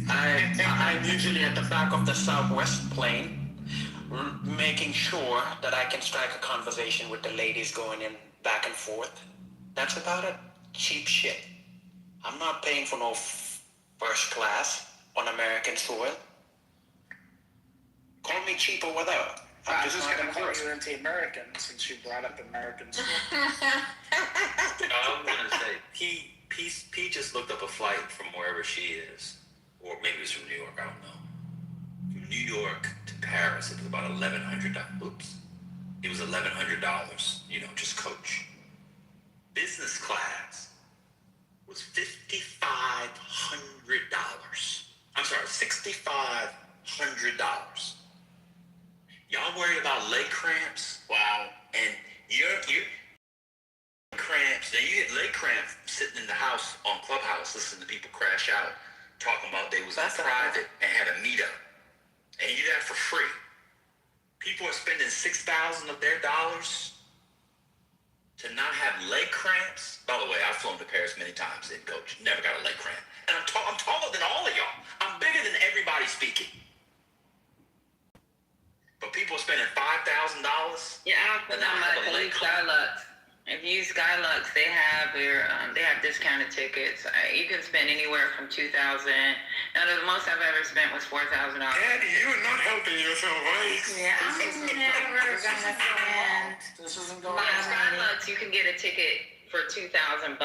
I'm usually at the back of the Southwest plane, making sure that I can strike a conversation with the ladies going in back and forth. That's about it. Cheap shit. I'm not paying for no first class on American soil. Call me cheap or whatever. I'm just going to call you anti-American since you brought up Americans. I'm gonna say P just looked up a flight from wherever she is, or maybe it's from New York. I don't know. From New York to Paris, it was about $1,100. Oops, it was $1,100. You know, just coach. Business class was $5,500. I'm sorry, $6,500. Y'all worried about leg cramps? Wow. And you're cramps. Then you get leg cramps sitting in the house on Clubhouse listening to people crash out talking about they was in private and had a meetup. And you do that for free. People are spending $6,000 of their dollars to not have leg cramps. By the way, I've flown to Paris many times in coach. Never got a leg cramp. And I'm taller than all of y'all. I'm bigger than everybody speaking. But people are spending $5,000. Yeah, I don't put that much. I use Skylux. If you use Skylux, they have discounted tickets. You can spend anywhere from $2,000. Now, the most I've ever spent was $4,000. Daddy, you are not helping yourself, right? Yeah, I'm never gonna spend. This isn't going My Skylux, you can get a ticket for $2,000.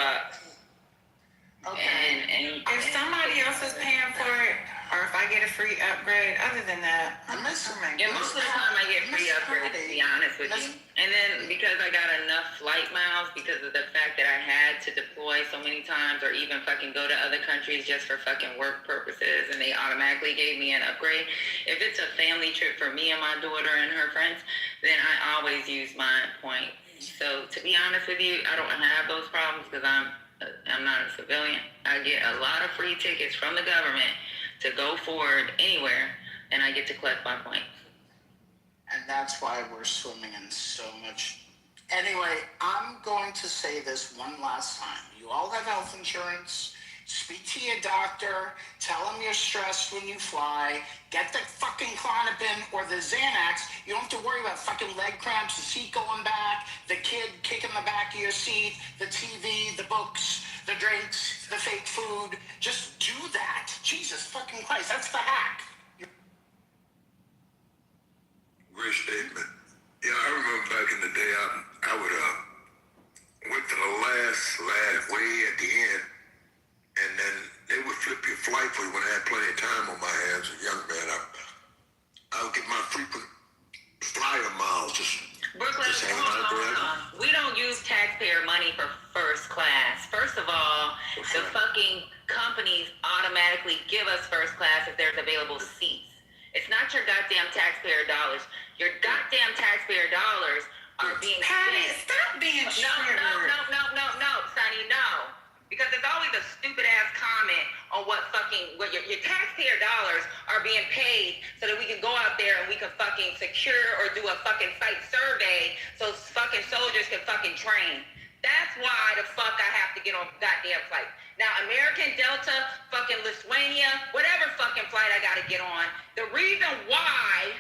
Okay. And If somebody else is paying for it, or if I get a free upgrade, other than that, I miss her. yeah, most of the time I get free upgrades, to be honest with you. And then because I got enough flight miles, because of the fact that I had to deploy so many times, or even fucking go to other countries just for fucking work purposes, and they automatically gave me an upgrade. If it's a family trip for me and my daughter and her friends, then I always use my points. So to be honest with you, I don't have those problems because I'm not a civilian. I get a lot of free tickets from the government to go forward anywhere, and I get to collect my points. And that's why we're swimming in so much. Anyway, I'm going to say this one last time. You all have health insurance. Speak to your doctor. Tell them you're stressed when you fly. Get the fucking Klonopin or the Xanax. You don't have to worry about fucking leg cramps, the seat going back, the kid kicking the back of your seat, the TV, the books, the drinks, the fake food. Just do that. Jesus fucking Christ, that's the hack. Great statement. Yeah, I remember back in the day, I would went to the last way at the end, and then they would flip your flight for you when I had plenty of time on my hands. As a young man, I would get my frequent flyer miles just Brooklyn, hanging hold out there. on. We don't use taxpayer money for first class. First of all, the fucking companies automatically give us first class if there's available seats. It's not your goddamn taxpayer dollars. Your goddamn taxpayer dollars are being Patty, spent. stop being No, Sonny, no. Because there's always a stupid ass comment on what your taxpayer dollars are being paid so that we can go out there and we can fucking secure or do a fucking site survey so fucking soldiers can fucking train. That's why the fuck I have to get on goddamn flight. Now, American, Delta, fucking Lithuania, whatever fucking flight I gotta get on, the reason why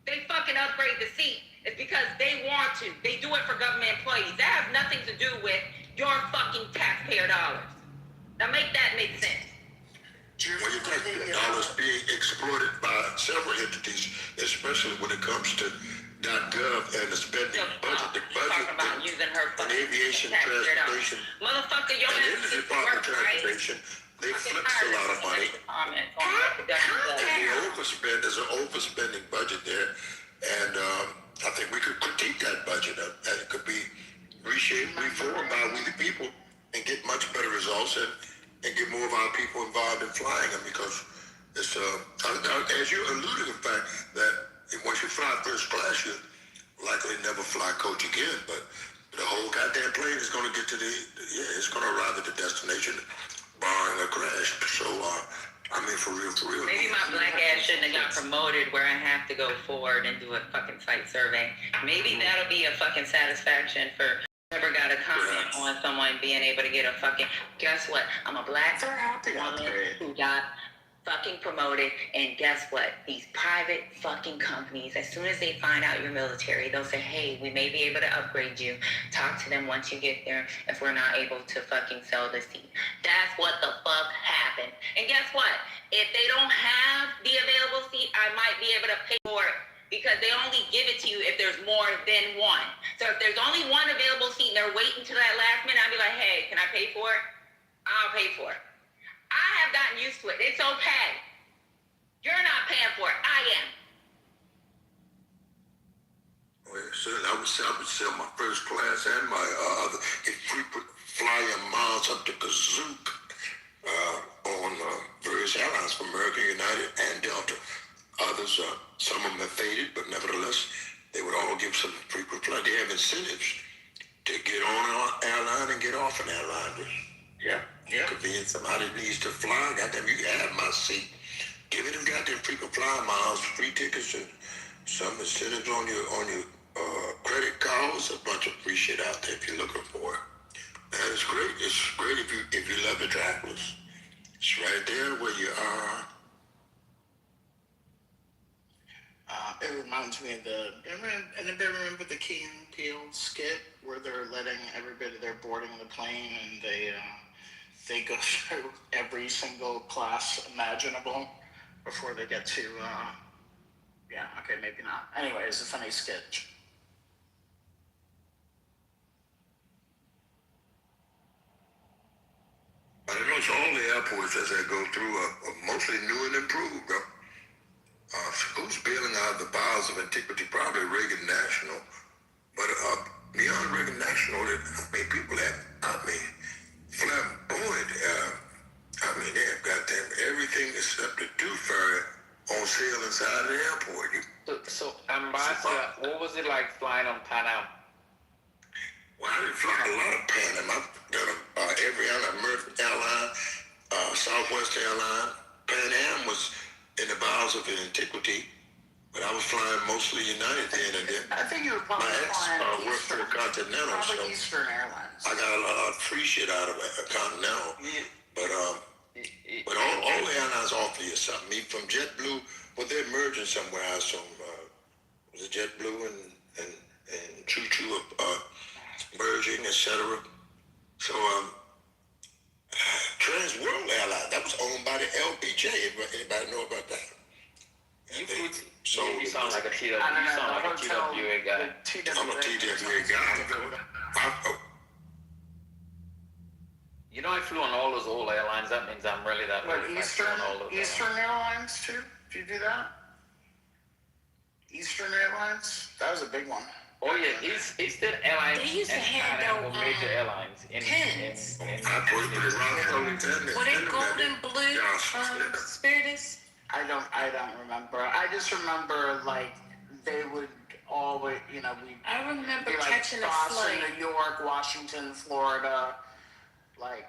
they fucking upgrade the seat is because they want to. They do it for government employees. That has nothing to do with your fucking taxpayer dollars. Now make that make sense. Well, your taxpayer dollars being exploited by several entities, especially when it comes to .gov and the spending budget. The budget about using her on aviation, transportation, motherfucker, your and in the Department of Transportation, they flips a lot of money. The overspend is an overspending budget there, and I think we could critique that budget, and it could be reshaped, reformed by we the people, and get much better results, and get more of our people involved in flying them, because it's as you alluded to the fact that once you fly first class, you likely never fly coach again, but the whole goddamn plane is going to get to it's going to arrive at the destination, barring a crash. So, I mean, for real. Maybe my black ass shouldn't have got promoted where I have to go forward and do a fucking site survey. Maybe that'll be a fucking satisfaction for whoever got a comment on someone being able to get a fucking, guess what? I'm a black woman who got fucking promoted, and guess what? These private fucking companies, as soon as they find out you're military, they'll say, hey, we may be able to upgrade you. Talk to them once you get there if we're not able to fucking sell the seat. That's what the fuck happened. And guess what? If they don't have the available seat, I might be able to pay for it, because they only give it to you if there's more than one. So if there's only one available seat and they're waiting to that last minute, I'll be like, hey, can I pay for it? I'll pay for it. I have gotten used to it. It's okay. You're not paying for it. I am. Well, certainly, I would sell my first class and my other frequent flyer miles up to Kazook on various airlines from American, United, and Delta. Others, some of them have faded, but nevertheless, they would all give some frequent flight. They have incentives to get on an airline and get off an airline. Yeah. Convenience. Somebody needs to fly. Goddamn, you can have my seat. Give it them goddamn frequent flyer miles, free tickets, and some incentives on your credit cards. A bunch of free shit out there if you're looking for it. And it's great. It's great if you love the travelers. It's right there where you are. It reminds me of anybody remember the Key and Peele skit where they're letting everybody, they're boarding the plane and they go through every single class imaginable before they get to, maybe not. Anyway, it's a funny sketch. I don't know, it's all the airports as I go through are mostly new and improved, though. Who's bailing out the bowels of antiquity? Probably Reagan National. But beyond Reagan National, people have, flamboyant. They have goddamn everything except the tooth fairy on sale inside the airport. So Ambassador, what was it like flying on Pan Am? Well, I didn't fly a lot of Pan Am. I've done every airline, American Airline, Southwest Airline. Pan Am was in the bowels of antiquity, but I was flying mostly United then, and then I think you were probably my ex worked for Continental, so Eastern Airlines. I got a lot of free shit out of Continental. Yeah. But all the airlines offer you something. Me from JetBlue, well, they're merging somewhere. I assume was it JetBlue and Choo-Choo merging, etc. So Trans World Airlines, that was owned by the LBJ. Anybody know about that? You sound like a TWA guy. I'm a TWA guy. You know, I flew on all those old airlines. That means I'm really that But old. If I flew Eastern, on all those Eastern Airlines too? Did you do that? Eastern Airlines? That was a big one. Oh yeah, Eastern Airlines They used to and hand Canada out were major airlines pins. I put it in Rockford. Were they gold and blue? Spiritus? I don't remember. I just remember like they would always, we I remember be like catching a Boston, flight. New York, Washington, Florida, like.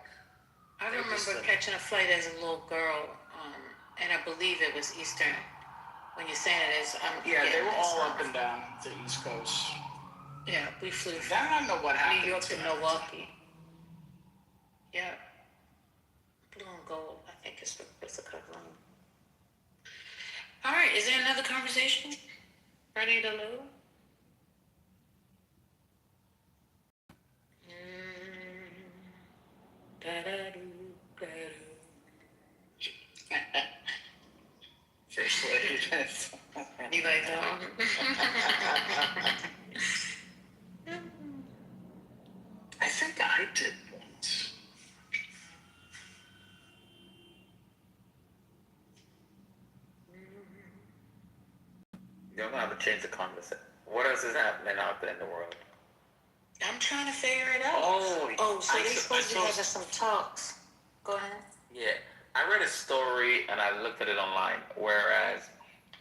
I remember catching a flight as a little girl, and I believe it was Eastern. When you're saying it is, Yeah, they were all up and down the East Coast. Yeah, we flew I don't know what happened. New York to Milwaukee. Yeah, blue and gold. I think it's the covering. All right, is there another conversation? Ready to move? You like that? I think I did once. You're gonna have to change the conversation. What else is happening out there in the world? I'm trying to figure it out. So they supposed to be having some talks. Go ahead. Yeah, I read a story and I looked at it online. Whereas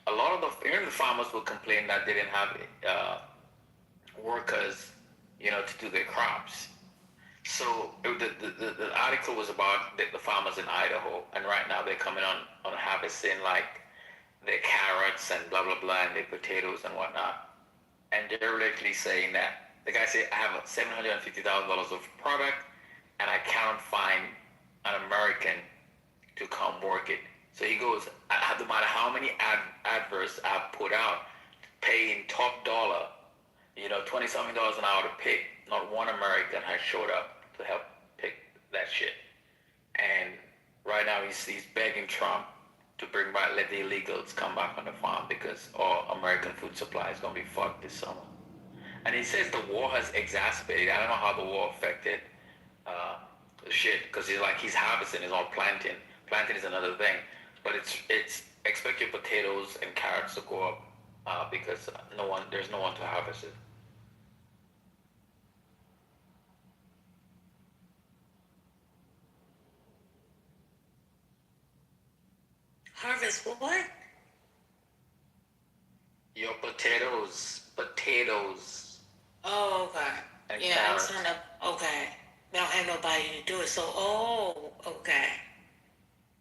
a lot of the farmers will complain that they didn't have workers, to do their crops. So the article was about the farmers in Idaho, and right now they're coming on harvesting like their carrots and blah blah blah and their potatoes and whatnot. And they're literally saying that the guy said, I have $750,000 of product, and I cannot find an American to come work it. So he goes, no matter how many adverts I've put out, paying top dollar, $20-something an hour to pick, not one American has showed up to help pick that shit. And right now he's begging Trump to bring back, let the illegals come back on the farm because all American food supply is going to be fucked this summer. And he says the war has exacerbated. I don't know how the war affected the shit, because he's harvesting, he's all planting. Planting is another thing, but it's expect your potatoes and carrots to go up because there's no one to harvest it. Harvest what? Your potatoes. Oh, okay. And Yeah, carrots. Okay. They don't have nobody to do it, so, okay.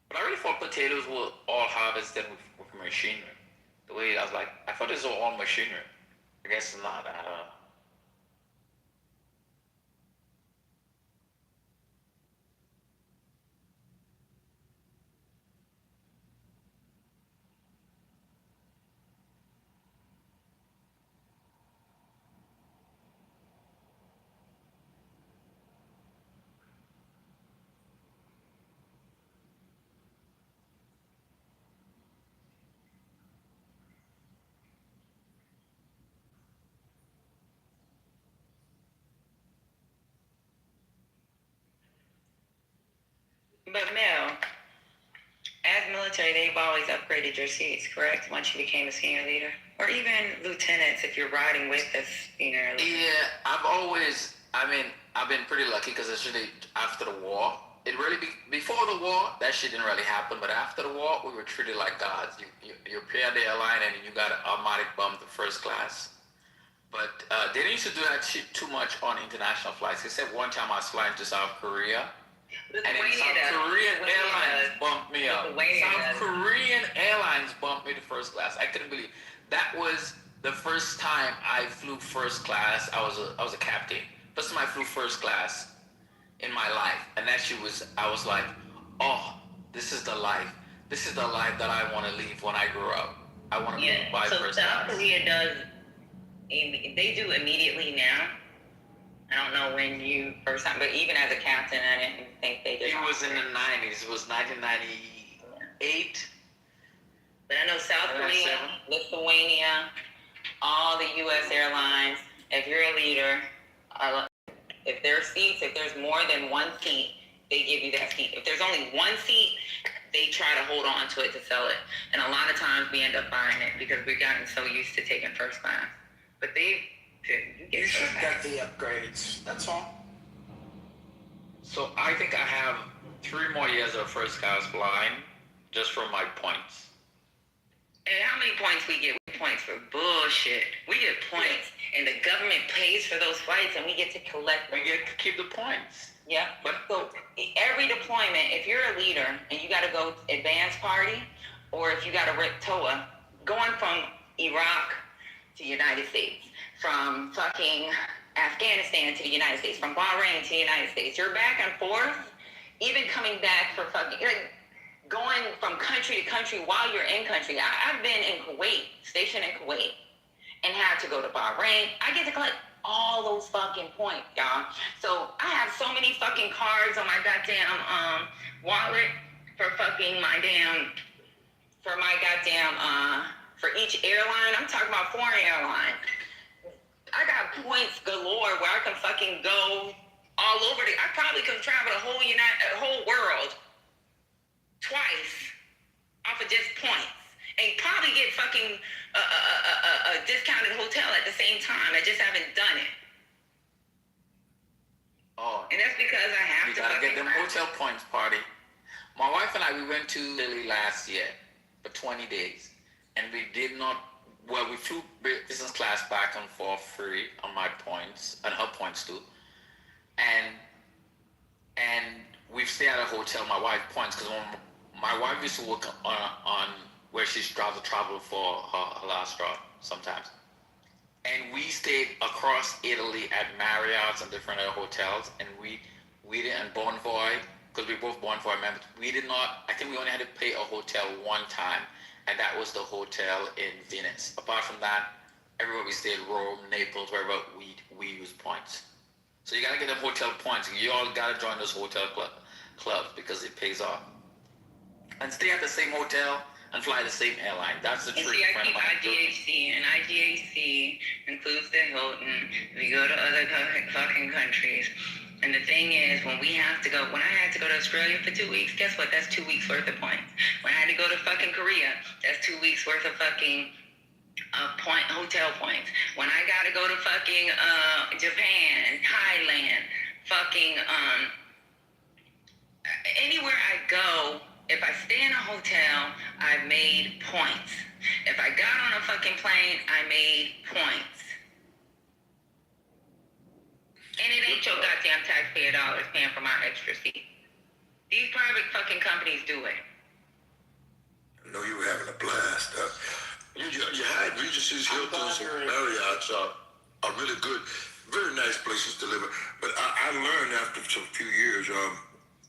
But I really thought potatoes were all harvested with machinery. The way I was like, I thought this was all machinery. I guess not. I don't know. But Mel, as military, they've always upgraded your seats, correct? Once you became a senior leader, or even lieutenants, if you're riding with a senior leader. Yeah, I've been pretty lucky because especially after the war, it really before the war that shit didn't really happen, but after the war we were treated like gods. You appear at the airline and you got an automatic bump to first class. But they didn't used to do that shit too much on international flights. They said one time I was flying to South Korea. And then South Korean Airlines bumped me up. South Korean Airlines bumped me to first class. I couldn't believe that was the first time I flew first class. I was a captain. First time I flew first class in my life, and that shit was. I was like, oh, this is the life. This is the life that I want to live when I grow up. I want to fly first class. South Korea does. They do immediately now. I don't know when you first time, but even as a captain, I didn't think they did. It was in the 90s. It was 1998. But I know South Korea, Lithuania, all the U.S. airlines, if you're a leader, if there's more than one seat they give you that seat. If there's only one seat, they try to hold on to it to sell it. And a lot of times we end up buying it because we've gotten so used to taking first class. But you should get the upgrades. That's all. So I think I have 3 more years of first class blind just from my points. And how many points we get? We get points for bullshit. We get points, and the government pays for those flights, and we get to collect them. We get to keep the points. Yeah. But so every deployment, if you're a leader and you got to go advance party, or if you got to rip TOA, going from Iraq to the United States, from fucking Afghanistan to the United States, from Bahrain to the United States, you're back and forth, even coming back for fucking, like, going from country to country while you're in country. I've been in Kuwait, stationed in Kuwait, and had to go to Bahrain. I get to collect all those fucking points, y'all. So I have so many fucking cards on my goddamn wallet for fucking my damn, for each airline. I'm talking about foreign airline. I got points galore where I can fucking go all over I probably could travel the whole world twice off of just points, and probably get fucking a discounted hotel at the same time. I just haven't done it. Oh, and that's because I have to. You gotta get them hotel points, party. My wife and I, we went to Italy last year for 20 days, and we did not. Well, we flew business class back and forth free on my points and her points too, and we've stayed at a hotel. My wife points because my wife used to work on where she's travel for her last job sometimes. And we stayed across Italy at Marriott's and different other hotels. And we didn't Bonvoy, because we both Bonvoy members, we did not, I think we only had to pay a hotel one time. And that was the hotel in Venice. Apart from that, everywhere we stayed, Rome, Naples, wherever, we used points. So you gotta get them hotel points. You all gotta join those hotel clubs because it pays off. And stay at the same hotel and fly the same airline. That's the trick. See, I keep IGHC, and IGHC includes the Hilton. We go to other fucking countries. And the thing is, when I had to go to Australia for 2 weeks, guess what? That's 2 weeks worth of points. When I had to go to fucking Korea, that's 2 weeks worth of fucking hotel points. When I got to go to fucking Japan, Thailand, fucking anywhere I go, if I stay in a hotel, I've made points. If I got on a fucking plane, I made points. And it ain't your goddamn taxpayer dollars paying for my extra seat. These private fucking companies do it. I know you were having a blast. Your Hyatt Regencies, Hiltons, and Marriott's are really good, very nice places to live. But I learned after a few years,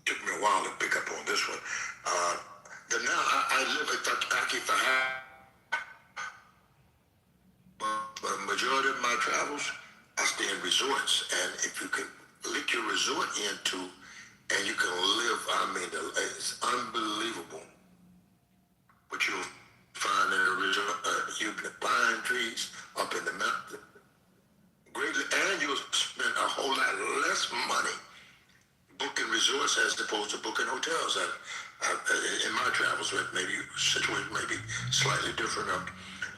took me a while to pick up on this one, that now I live, if I have a majority of my travels, I stay in resorts, and if you can lick your resort into, and you can live, it's unbelievable what you'll find in a resort. You can pine trees up in the mountain, greatly, and you'll spend a whole lot less money booking resorts as opposed to booking hotels. In my travels, maybe situation may be slightly different.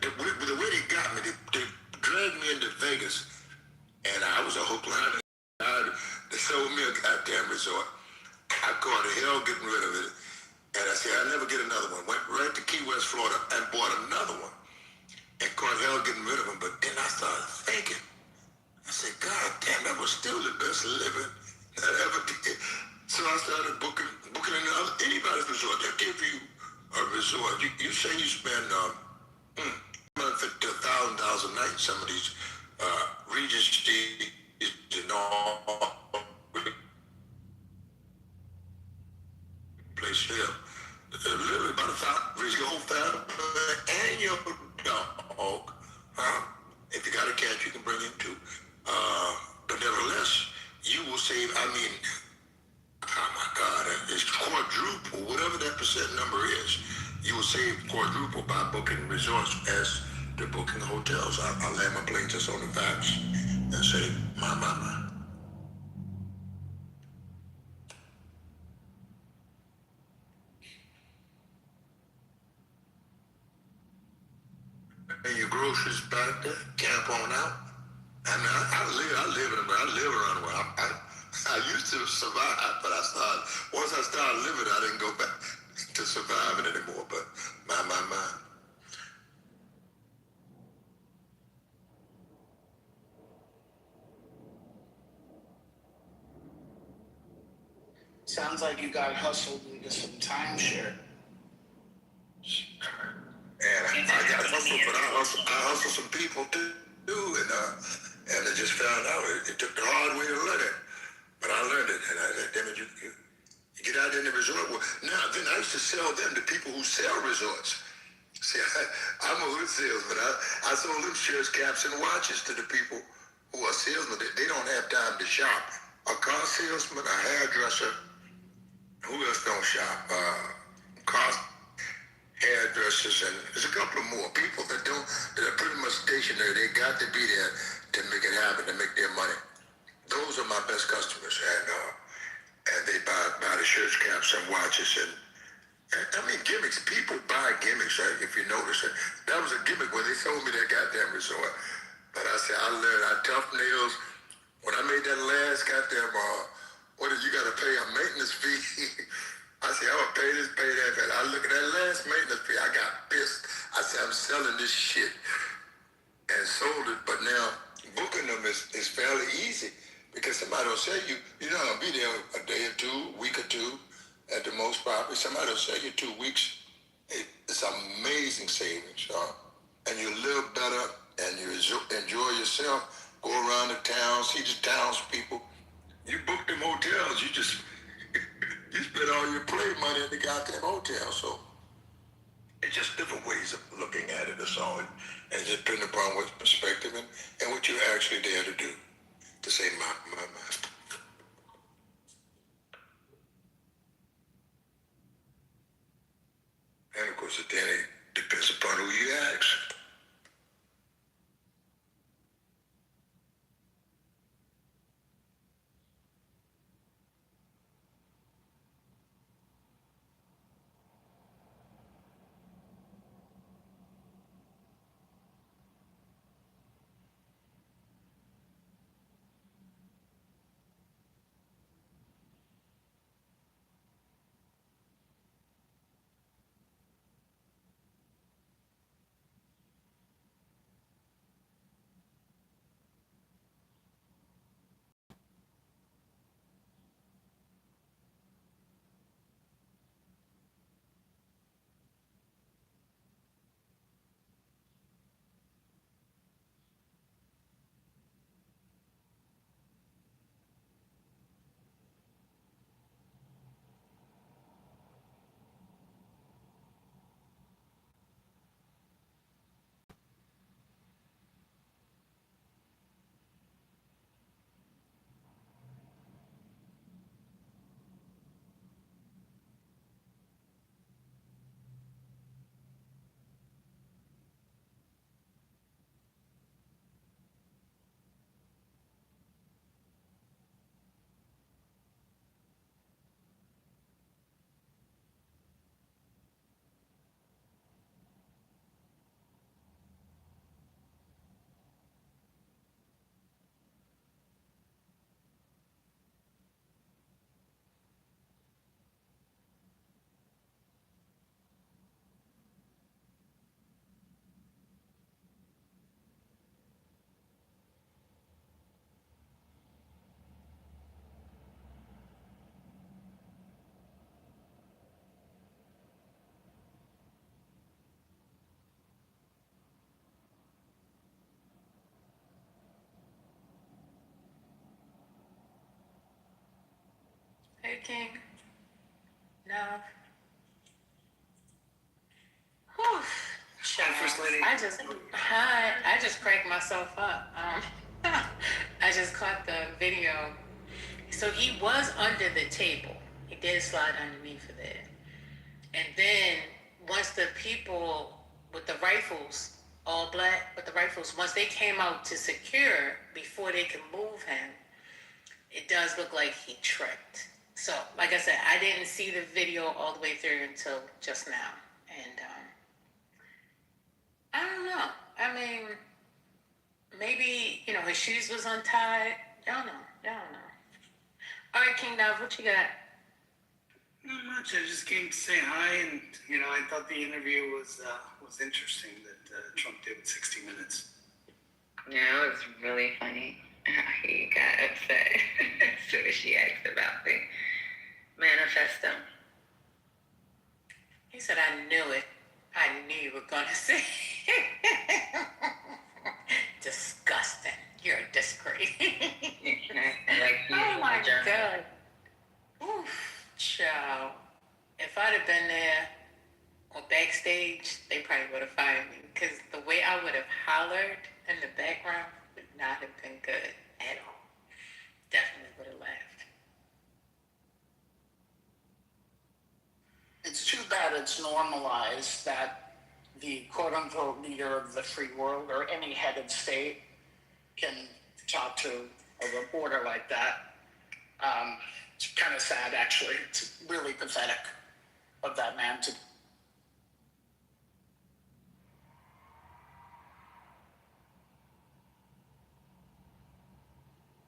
The way they got me, they dragged me into Vegas. And I was a hook line. They sold me a goddamn resort. I caught hell getting rid of it. And I said, I'll never get another one. Went right to Key West, Florida, and bought another one. And caught hell getting rid of them. But then I started thinking. I said, God damn, that was still the best living that I ever did. So I started booking anybody's resort. They'll give you a resort. You say you spend $1,000 a night, some of these Regency and all place there. Literally about your whole family and your dog. If you got a cat, you can bring him too. But nevertheless, you will save, oh my God, it's quadruple, whatever that percent number is. You will save quadruple by booking resorts as they're booking hotels. I'll land my plane just on the facts and say, my. groceries back there, camp on out. I mean, I live around where I used to survive, but once I started living, I didn't go back to surviving anymore. But my. Sounds like you got hustled into some timeshare. And I got hustled, but I hustled some people too, and I just found out it took the hard way to learn it. But I learned it, and I said, damn it, you get out there in the resort. Well, now, then I used to sell them to people who sell resorts. See, I'm a hood salesman. I sold them shirts, caps, and watches to the people who are salesmen. They don't have time to shop. A car salesman, a hairdresser, who else don't shop? Car hairdressers, and there's a couple of more people that are pretty much stationary. They got to be there to make it happen, to make their money. Those are my best customers, and they buy the shirts, caps, and watches, and I mean gimmicks. People buy gimmicks, right? If you notice it, that was a gimmick when they sold me that goddamn resort. But I said I learned. I tough nails. When I made that last goddamn, you got to pay a maintenance fee. I said, I'm gonna pay this, pay that. And I look at that last maintenance fee, I got pissed. I said, I'm selling this shit and sold it. But now booking them is fairly easy because somebody will say you're not gonna be there a day or two, week or two at the most probably. Somebody will say you 2 weeks. It's amazing savings, and you live better and you enjoy yourself. Go around the town, see the townspeople. You book them hotels, you spend all your play money in the goddamn hotel. So it's just different ways of looking at it or so, and just depending upon what perspective and what you're actually there to do. To say my. And of course, then it depends upon who you ask. Hey, King. No. Whew. First lady. I just cracked myself up. I just caught the video. So he was under the table. He did slide underneath of it. And then once the people with the rifles, all black with the rifles, once they came out to secure before they could move him, it does look like he tripped. So, like I said, I didn't see the video all the way through until just now. And I don't know. I mean, maybe, his shoes was untied. Y'all know. All right, King Dove, what you got? Not much. I just came to say hi, and I thought the interview was interesting that Trump did with 60 Minutes. Yeah, it was really funny. He got upset as soon as she asked about the manifesto. He said, "I knew it. I knew you were gonna say it." Disgusting. You're a disgrace. Oh my God. Oof, child. If I'd have been there or backstage, they probably would have fired me because the way I would have hollered in the background would not have been good at all. Definitely would have laughed. It's too bad it's normalized that the quote-unquote leader of the free world or any head of state can talk to a reporter like that. It's kind of sad, actually. It's really pathetic of that man to.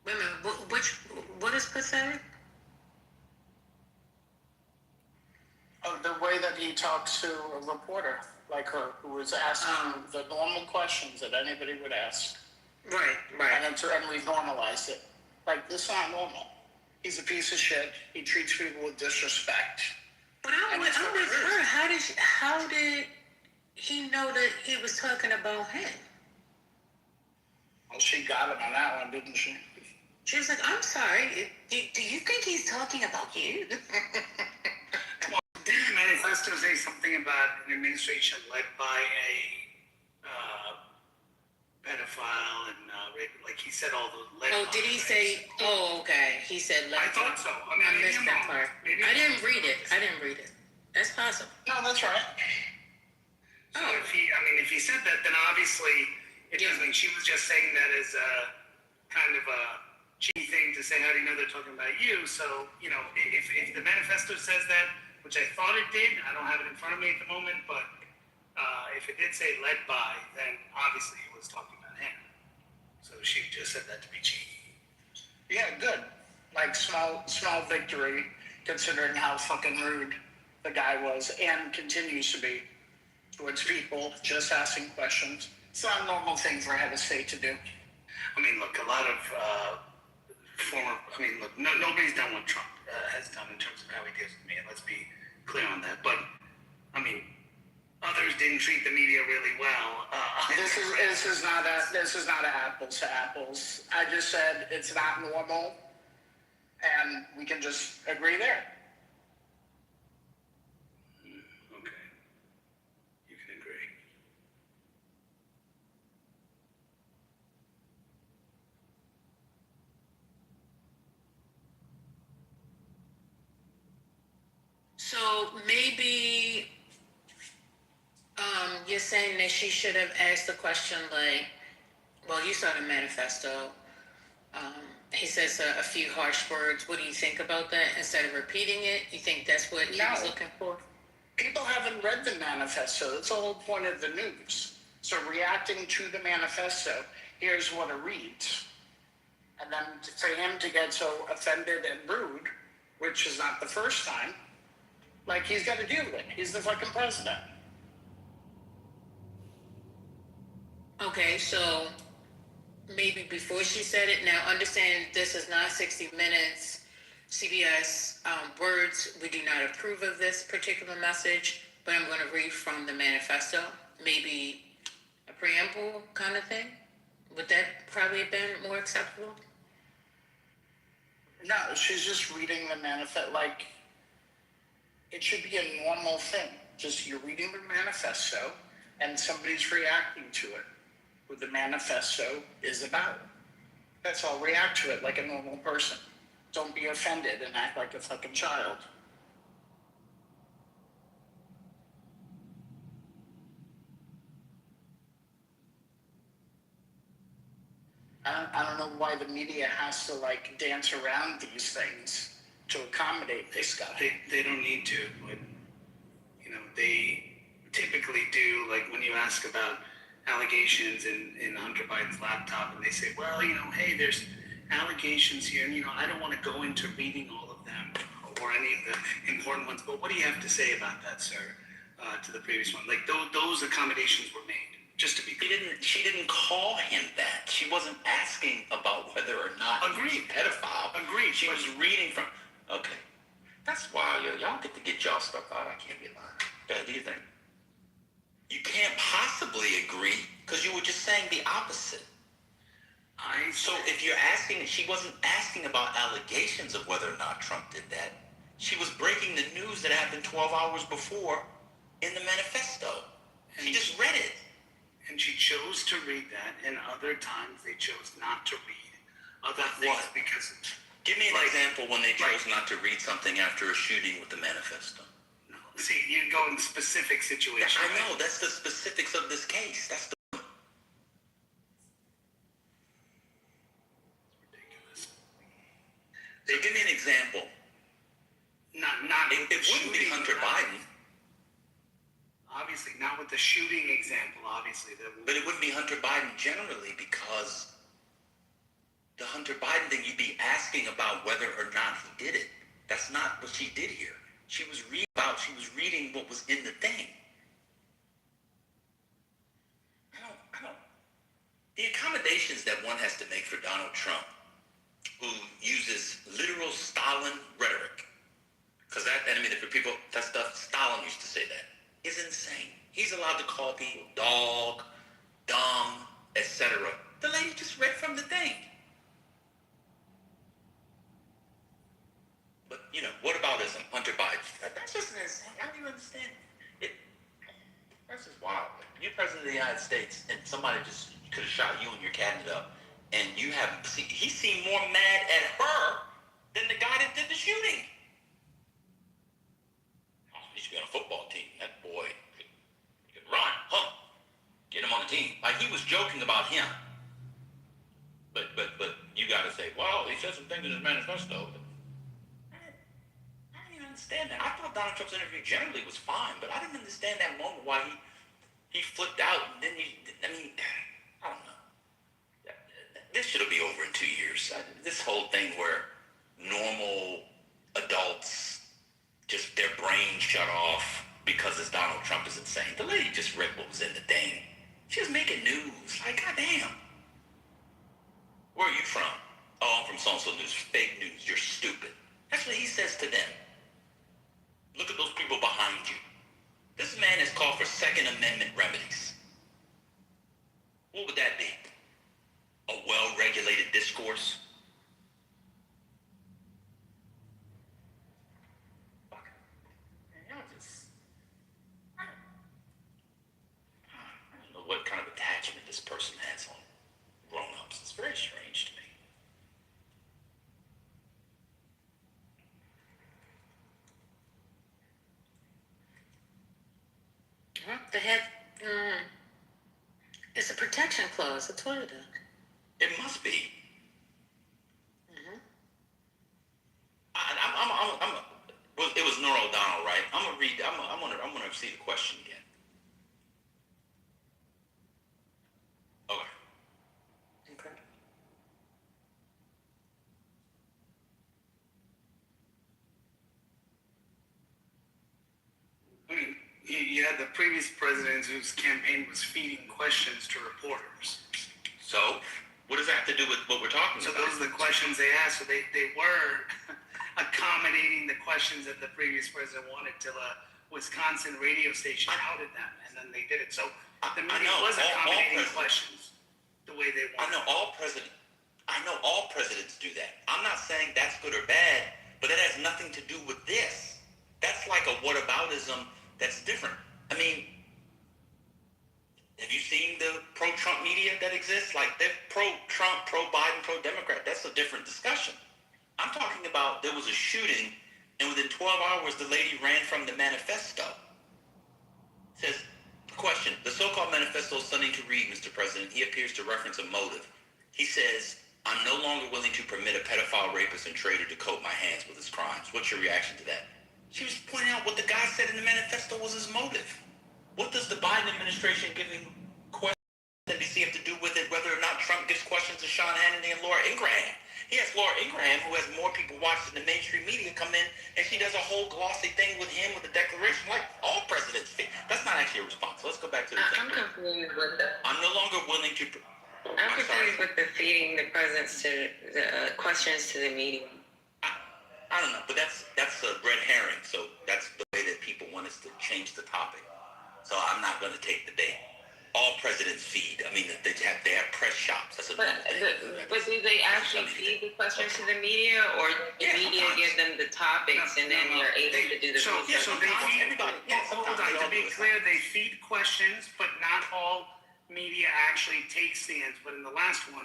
Wait a minute, what is pathetic? Oh, the way that he talks to a reporter like her, who was asking the normal questions that anybody would ask. Right. And we've normalized it. Like, this is not normal. He's a piece of shit. He treats people with disrespect. But I'm with her. How did he know that he was talking about him? Well, she got him on that one, didn't she? She was like, "I'm sorry. Do you think he's talking about you?" Didn't the manifesto say something about an administration led by a pedophile and like he said all those? Did he say? Oh, okay. He said. I thought so. I mean, I missed that part. I didn't read it. That's possible. No, that's right. So if he said that, then obviously it doesn't mean she was just saying that as a kind of a cheeky thing to say, how do you know they're talking about you? So, if the manifesto says that, which I thought it did, I don't have it in front of me at the moment, but if it did say led by, then obviously it was talking about him. So she just said that to be cheeky. Yeah, good. Like small victory, considering how fucking rude the guy was and continues to be towards people just asking questions. It's not a normal thing for a head of state to do. I mean, look, a lot of nobody's done what Trump has done in terms of how he deals with me, and let's be clear on that. But, I mean, others didn't treat the media really well. This is not an apples to apples. I just said it's not normal, and we can just agree there. Okay. You can agree. So maybe you're saying that she should have asked the question like, well, you saw the manifesto. He says a few harsh words. What do you think about that? Instead of repeating it, you think that's what he was looking for? People haven't read the manifesto. That's the whole point of the news. So reacting to the manifesto, here's what it reads. And then for him to get so offended and rude, which is not the first time, like he's got to deal with it. He's the fucking president. Okay, so maybe before she said it, now understand this is not 60 Minutes, CBS words. We do not approve of this particular message, but I'm going to read from the manifesto, maybe a preamble kind of thing. Would that probably have been more acceptable? No, she's just reading the manifesto. Like, it should be a normal thing. Just you're reading the manifesto and somebody's reacting to it. What the manifesto is about. That's all. React to it like a normal person. Don't be offended and act like a fucking child. I don't know why the media has to like dance around these things to accommodate this guy. They don't need to, but they typically do. Like when you ask about allegations in Hunter Biden's laptop, and they say, well, hey, there's allegations here, and I don't want to go into reading all of them or any of the important ones, but what do you have to say about that, sir? To the previous one, like those accommodations were made. Just to be clear. She didn't call him that. She wasn't asking about whether or not he was a pedophile. Agreed. She was reading from. Okay, that's why y'all get to get y'all stuff out. I can't be lying. What do you think? You can't possibly agree because you were just saying the opposite. So if you're asking, she wasn't asking about allegations of whether or not Trump did that. She was breaking the news that happened 12 hours before in the manifesto. She just read it. And she chose to read that, and other times they chose not to read other things What? because. Give me an example when they chose not to read something after a shooting with the manifesto. No, see, you go in specific situations. I know, that's the specifics of this case. That's the Ridiculous. So give me an example. Not It wouldn't be Hunter Biden. Obviously, not with the shooting example, obviously. But it wouldn't be Hunter Biden generally because the Hunter Biden thing, you'd be asking about whether or not he did it. That's not what she did here. She was reading what was in the thing. I don't. The accommodations that one has to make for Donald Trump, who uses literal Stalin rhetoric, because for people, that stuff, Stalin used to say that, is insane. He's allowed to call people dog, dumb, etc. The lady just read from the thing. But, what about Hunter Biden? That's just insane. I don't even understand it. That's just wild. You're president of the United States, and somebody just could have shot you and your cabinet up, and he seemed more mad at her than the guy that did the shooting. He should be on a football team. That boy could run, get him on the team. Like, he was joking about him. But you got to say, well, he said some things in his manifesto. I didn't even understand that. I thought Donald Trump's interview generally was fine, but I didn't understand that moment why he flipped out. And then I don't know. This should be over in 2 years. This whole thing where normal adults, just their brain shut off because it's Donald Trump is insane. The lady just read what was in the thing. She was making news. Like, goddamn. Where are you from? Oh, I'm from so-and-so news. Fake news. You're stupid. That's what he says to them. Look at those people behind you. This man has called for Second Amendment remedies. What would that be? A well-regulated discourse? I don't know what kind of attachment this person has on grown-ups. It's very strange to me. They have, it's a protection clause. That's what it is. It must be. It was Nora O'Donnell, right? I'm gonna read. I'm gonna see the question again. Okay. I mean, you had the previous president whose campaign was feeding questions to reporters. So, what does that have to do with what we're talking So about? those are the questions they asked. So they were accommodating the questions that the previous president wanted till a Wisconsin radio station outed them, and then they did it. So the media was accommodating questions the way they wanted. I know all presidents do that. I'm not saying that's good or bad, but it has nothing to do with this. That's like a whataboutism that's different. I mean, have you seen the pro-Trump media that exists? Like, they're pro-Trump, pro-Biden, pro-Democrat. That's a different discussion. I'm talking about there was a shooting, and within 12 hours, the lady ran from the manifesto. It says, question, the so-called manifesto is stunning to read, Mr. President. He appears to reference a motive. He says, I'm no longer willing to permit a pedophile, rapist, and traitor to coat my hands with his crimes. What's your reaction to that? She was pointing out what the guy said in the manifesto was his motive. What does the Biden administration give him NBC have to do with it whether or not Trump gives questions to Sean Hannity and Laura Ingraham? He has Laura Ingraham, who has more people watching the mainstream media, come in, and she does a whole glossy thing with him with the declaration, like all presidents fit. That's not actually a response. Let's go back to the thing. I'm confused with the. I'm no longer willing to. I'm confused with the feeding the presidents to the questions to the media. I don't know, but that's a red herring. So that's the way that people want us to change the topic. So I'm not going to take the bait. All presidents feed. I mean, they have press shops. That's a But do they actually feed the questions to the media, or the media give them the topics and then they're able to do the research? So they feed, hold on, to be clear, they feed questions, but not all media actually take stands. But in the last one,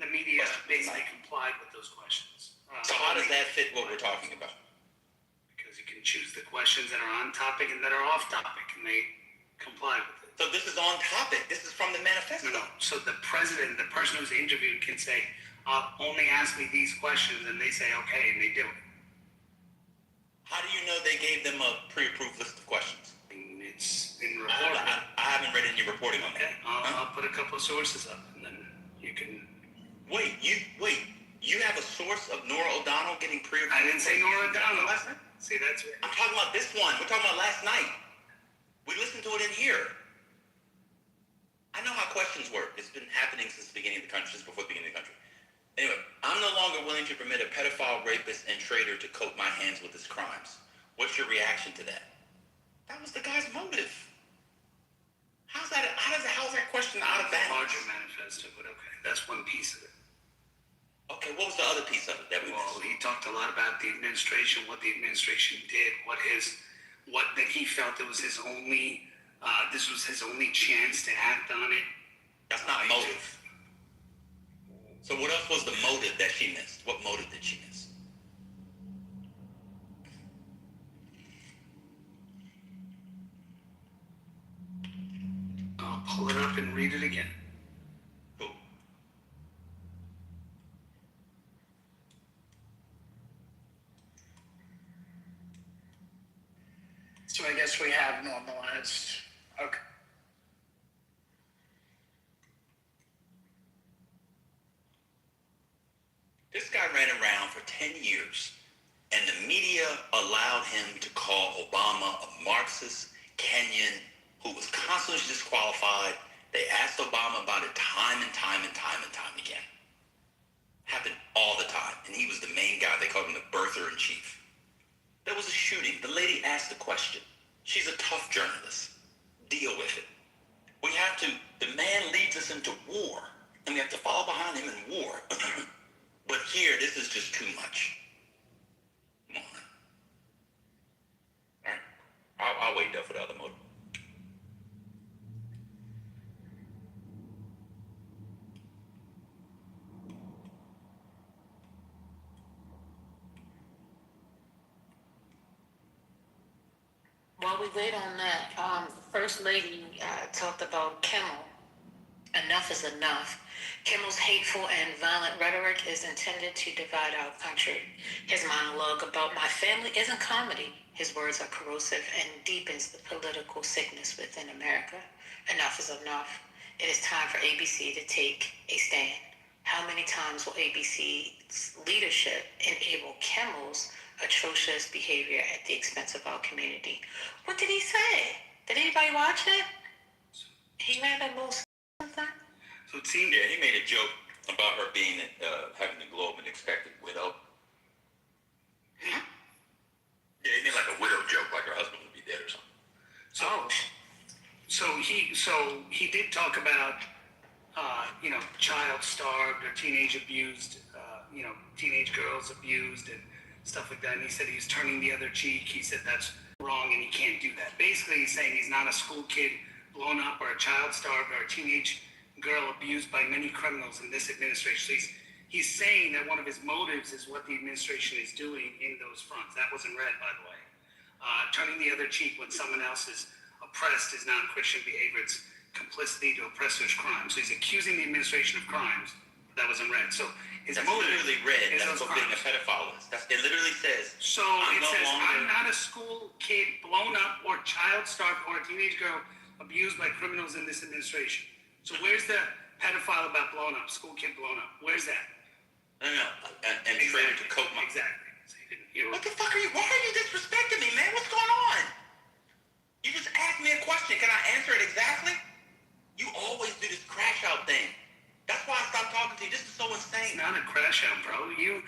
the media basically complied with those questions. So how does that fit what we're talking about? Because you can choose the questions that are on topic and that are off topic, and they comply with it. So this is on topic. This is from the manifesto. No. So the president, the person who's interviewed, can say, only ask me these questions, and they say, okay, and they do it. How do you know they gave them a pre-approved list of questions? And it's in reporting. I haven't read any reporting on that. I'll put a couple of sources up, and then you can... Wait, you have a source of Nora O'Donnell getting pre-approved? I didn't say Nora O'Donnell. Last night? See, that's weird. I'm talking about this one. We're talking about last night. We listened to it in here. I know how questions work. It's been happening since the beginning of the country, since before the beginning of the country. Anyway, I'm no longer willing to permit a pedophile, rapist, and traitor to coat my hands with his crimes. What's your reaction to that? That was the guy's motive. How's that question out of bounds? Larger manifesto, but okay, that's one piece of it. Okay, what was the other piece of it that we missed? He talked a lot about the administration, what the administration did, that he felt it was his only, this was his only chance to act on it. That's not motive. So what else was the motive that she missed? What motive did she miss? I'll pull it up and read it again. Cool. So I guess we have normalized. Okay. This guy ran around for 10 years, and the media allowed him to call Obama a Marxist, Kenyan, who was constantly disqualified. They asked Obama about it time and time again. Happened all the time, and he was the main guy. They called him the birther in chief. There was a shooting. The lady asked the question. She's a tough journalist. Deal with it. The man leads us into war, and we have to follow behind him in war. But here, this is just too much. Come on. All right. I'll wait there for the other motive. While we wait on that, First Lady talked about Kimmel. Enough is enough. Kimmel's hateful and violent rhetoric is intended to divide our country. His monologue about my family isn't comedy. His words are corrosive and deepens the political sickness within America. Enough is enough. It is time for ABC to take a stand. How many times will ABC's leadership enable Kimmel's atrocious behavior at the expense of our community? What did he say? Did anybody watch it? He made a little something. So it seemed, Yeah, he made a joke about her being having the globe and expected widow. Huh? Yeah, he made like a widow joke, like her husband would be dead or something. So he did talk about, child starved or teenage abused, teenage girls abused and stuff like that. And he said he was turning the other cheek. He said that's wrong and he can't do that. Basically, he's saying he's not a school kid blown up or a child starved or a teenage girl abused by many criminals in this administration. So he's saying that one of his motives is what the administration is doing in those fronts. That wasn't read, by the way. Turning the other cheek when someone else is oppressed is not Christian behavior. It's complicity to oppressors' crimes. So he's accusing the administration of crimes. That wasn't read. So his That's motive literally read. is That's those what being a crimes. pedophile is. It literally says. So I'm it no says, longer- I'm not a school kid blown up or child starved or a teenage girl abused by criminals in this administration. So where's the pedophile about blown up, school kid blown up? Where's that? No, and traded to coat my. Exactly. So you didn't, What the fuck are you? Why are you disrespecting me, man? What's going on? You just asked me a question. Can I answer it exactly? You always do this crash out thing. That's why I stopped talking to you. This is so insane. It's not a crash out, bro. You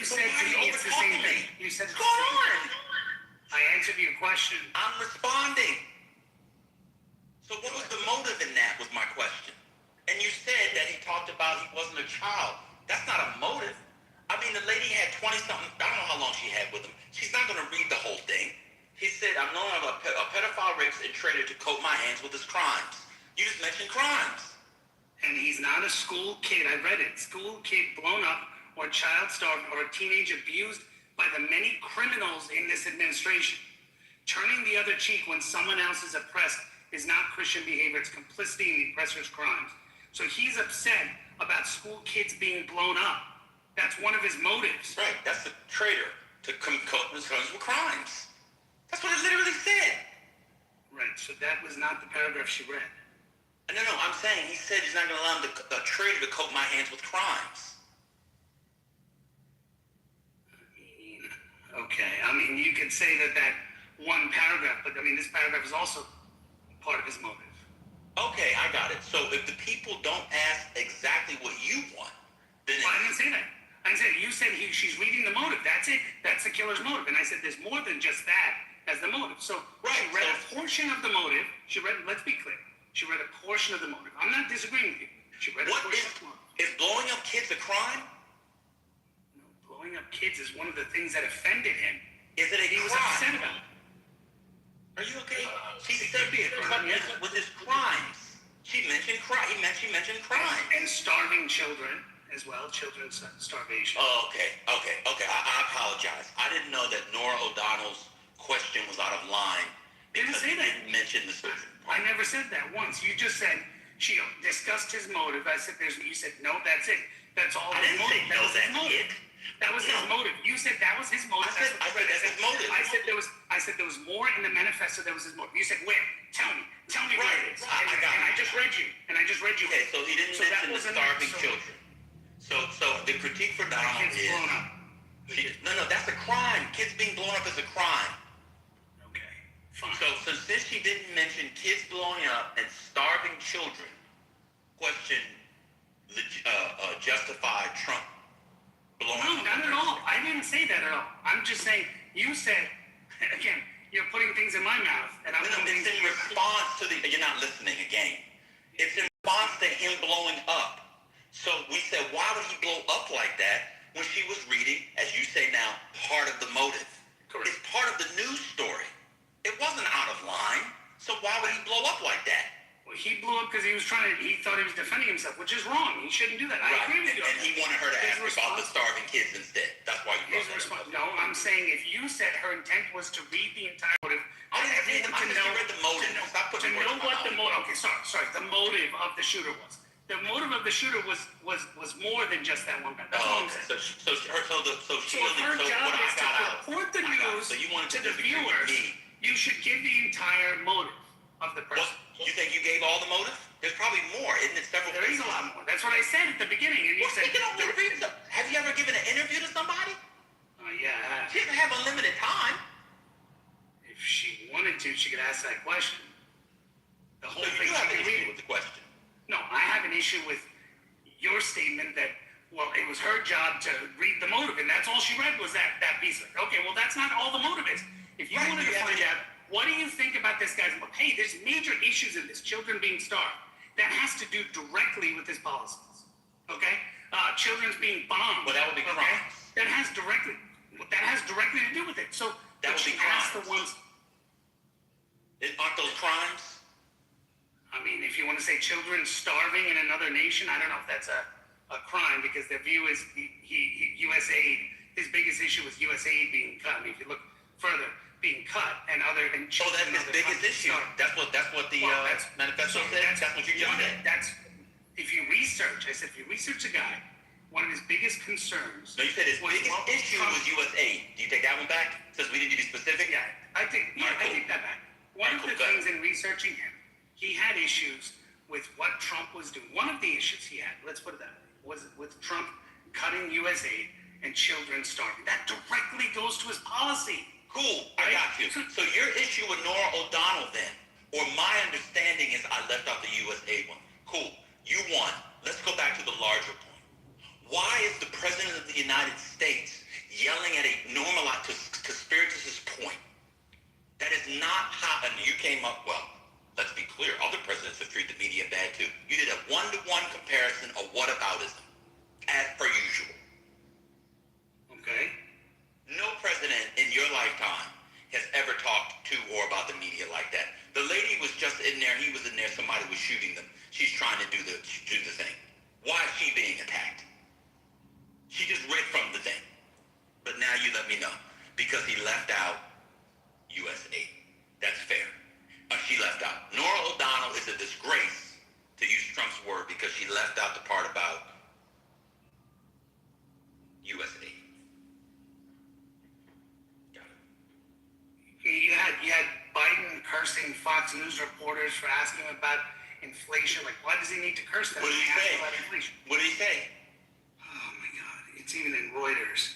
said to me it's the same thing. You said what's going on? I answered your question. I'm responding. So what was the motive in that was my question. And you said that he talked about he wasn't a child. That's not a motive. I mean, the lady had 20-something, I don't know how long she had with him. She's not going to read the whole thing. He said, I'm known as a pedophile rapist and traded to coat my hands with his crimes. You just mentioned crimes. And he's not a school kid. I read it. School kid blown up or child starved or a teenage abused by the many criminals in this administration. Turning the other cheek when someone else is oppressed is not Christian behavior. It's complicity in the oppressor's crimes. So he's upset about school kids being blown up. That's one of his motives. Right, that's the traitor to coat his hands with crimes. That's what it literally said. Right, so that was not the paragraph she read. No, I'm saying he said he's not going to allow the traitor to coat my hands with crimes. Okay, I mean, you could say that one paragraph, but I mean, this paragraph is also part of his motive. Okay, I got it. So if the people don't ask exactly what you want, then... Well, I didn't say that. I said, you said she's reading the motive. That's it. That's the killer's motive. And I said, there's more than just that as the motive. So she read a portion of the motive. Let's be clear. She read a portion of the motive. I'm not disagreeing with you. She read a portion of the motive. Is blowing up kids a crime? No, blowing up kids is one of the things that offended him. Is it a crime? He was upset about it. Are you okay? She said with his crimes. She mentioned crime. She mentioned crime. And starving children as well. Children's starvation. Oh, okay. I apologize. I didn't know that Nora O'Donnell's question was out of line. Didn't say that. Didn't mention the scripture. I never said that once. You just said she discussed his motive. I said you said no, that's it. That's all. I didn't say no, that's it. That was his motive. You said that was his motive. I said that's his motive. I said there was more in the manifesto that was his motive. You said where? Tell me where it is. I got it. I just read you. Okay, so he didn't mention the starving children. So the critique for Donald is blown up. No, that's a crime. Kids being blown up is a crime. Okay, fine. So since she didn't mention kids blowing up and starving children, question the justified Trump blowing up. No, not at all. I didn't say that at all. I'm just saying you said again. You're putting things in my mouth, and I'm it's in response to the. You're not listening again. It's in response to him blowing up. So we said, why would he blow up like that when she was reading, as you say now, part of the motive? Correct. It's part of the news story. It wasn't out of line. So why would he blow up like that? Well, he blew up because he thought he was defending himself, which is wrong. He shouldn't do that. I agree with you. And he wanted her to ask about the starving kids instead. That's why you brought that up. No, I'm saying if you said her intent was to read the entire motive, I read the motive. Stop putting to know what the motive. Okay, sorry. The motive of the shooter was. The motive of the shooter was more than just that one guy. That's all I'm saying. So her job is to report the news to the viewer. You should give the entire motive of the person. You think you gave all the motive? There's probably more, isn't it? There is a lot more. That's what I said at the beginning. And you said, have you ever given an interview to somebody? Yeah. She doesn't have unlimited time. If she wanted to, she could ask that question. The whole thing. You have an issue with the question. No, I have an issue with your statement that, well, it was her job to read the motive, and that's all she read was that piece. Okay, well, that's not all the motive is. If you wanted to find out, what do you think about this guy's book? Hey, there's major issues in this, children being starved. That has to do directly with his policies. Okay? Children's being bombed. Well, that would be crimes. That has directly to do with it. So that would be crimes. Aren't those crimes? I mean, if you want to say children starving in another nation, I don't know if that's a crime because their view is USAID. His biggest issue was USAID being cut. I mean, if you look further, being cut and other and children. That's his biggest issue. That's what the manifesto said. That's what you just said. That's if you research. I said if you research a guy, one of his biggest concerns. No, you said his biggest issue was USAID. Do you take that one back? Since we didn't be specific. I take that back. One of the things in researching him. He had issues with what Trump was doing. One of the issues he had, let's put it that way, was with Trump cutting U.S. aid and children starving. That directly goes to his policy. Cool, I got you. So your issue with Nora O'Donnell then, or my understanding is I left out the USA one. Cool, you won. Let's go back to the larger point. Why is the President of the United States yelling at a normalized, to Spiritus's point, that is not how, and you came up, well, let's be clear, other presidents have treated the media bad too. You did a one-to-one comparison of whataboutism, as per usual. Okay. No president in your lifetime has ever talked to or about the media like that. The lady was just in there, he was in there, somebody was shooting them. She's trying to do the thing. Why is she being attacked? She just read from the thing. But now you let me know. Because he left out USA. That's fair. She left out. Nora O'Donnell is a disgrace, to use Trump's word, because she left out the part about USA. You had Biden cursing Fox News reporters for asking him about inflation. Like, why does he need to curse them? What did he say? About inflation? What did he say? Oh my God! It's even in Reuters.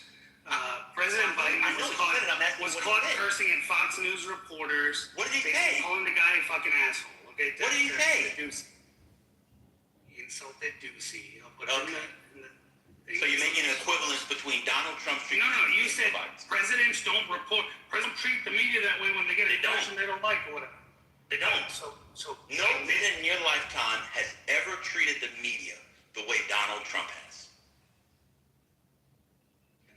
President Biden was caught cursing at Fox News reporters. What did he say? Calling the guy a fucking asshole. Okay. What did he say? He insulted Ducey. I'll put okay. in the So you're making an equivalence between Donald Trump's treatment? No, you said presidents don't report. Presidents treat the media that way when they get a question they don't like or whatever. They don't. So no president in your lifetime has ever treated the media the way Donald Trump has.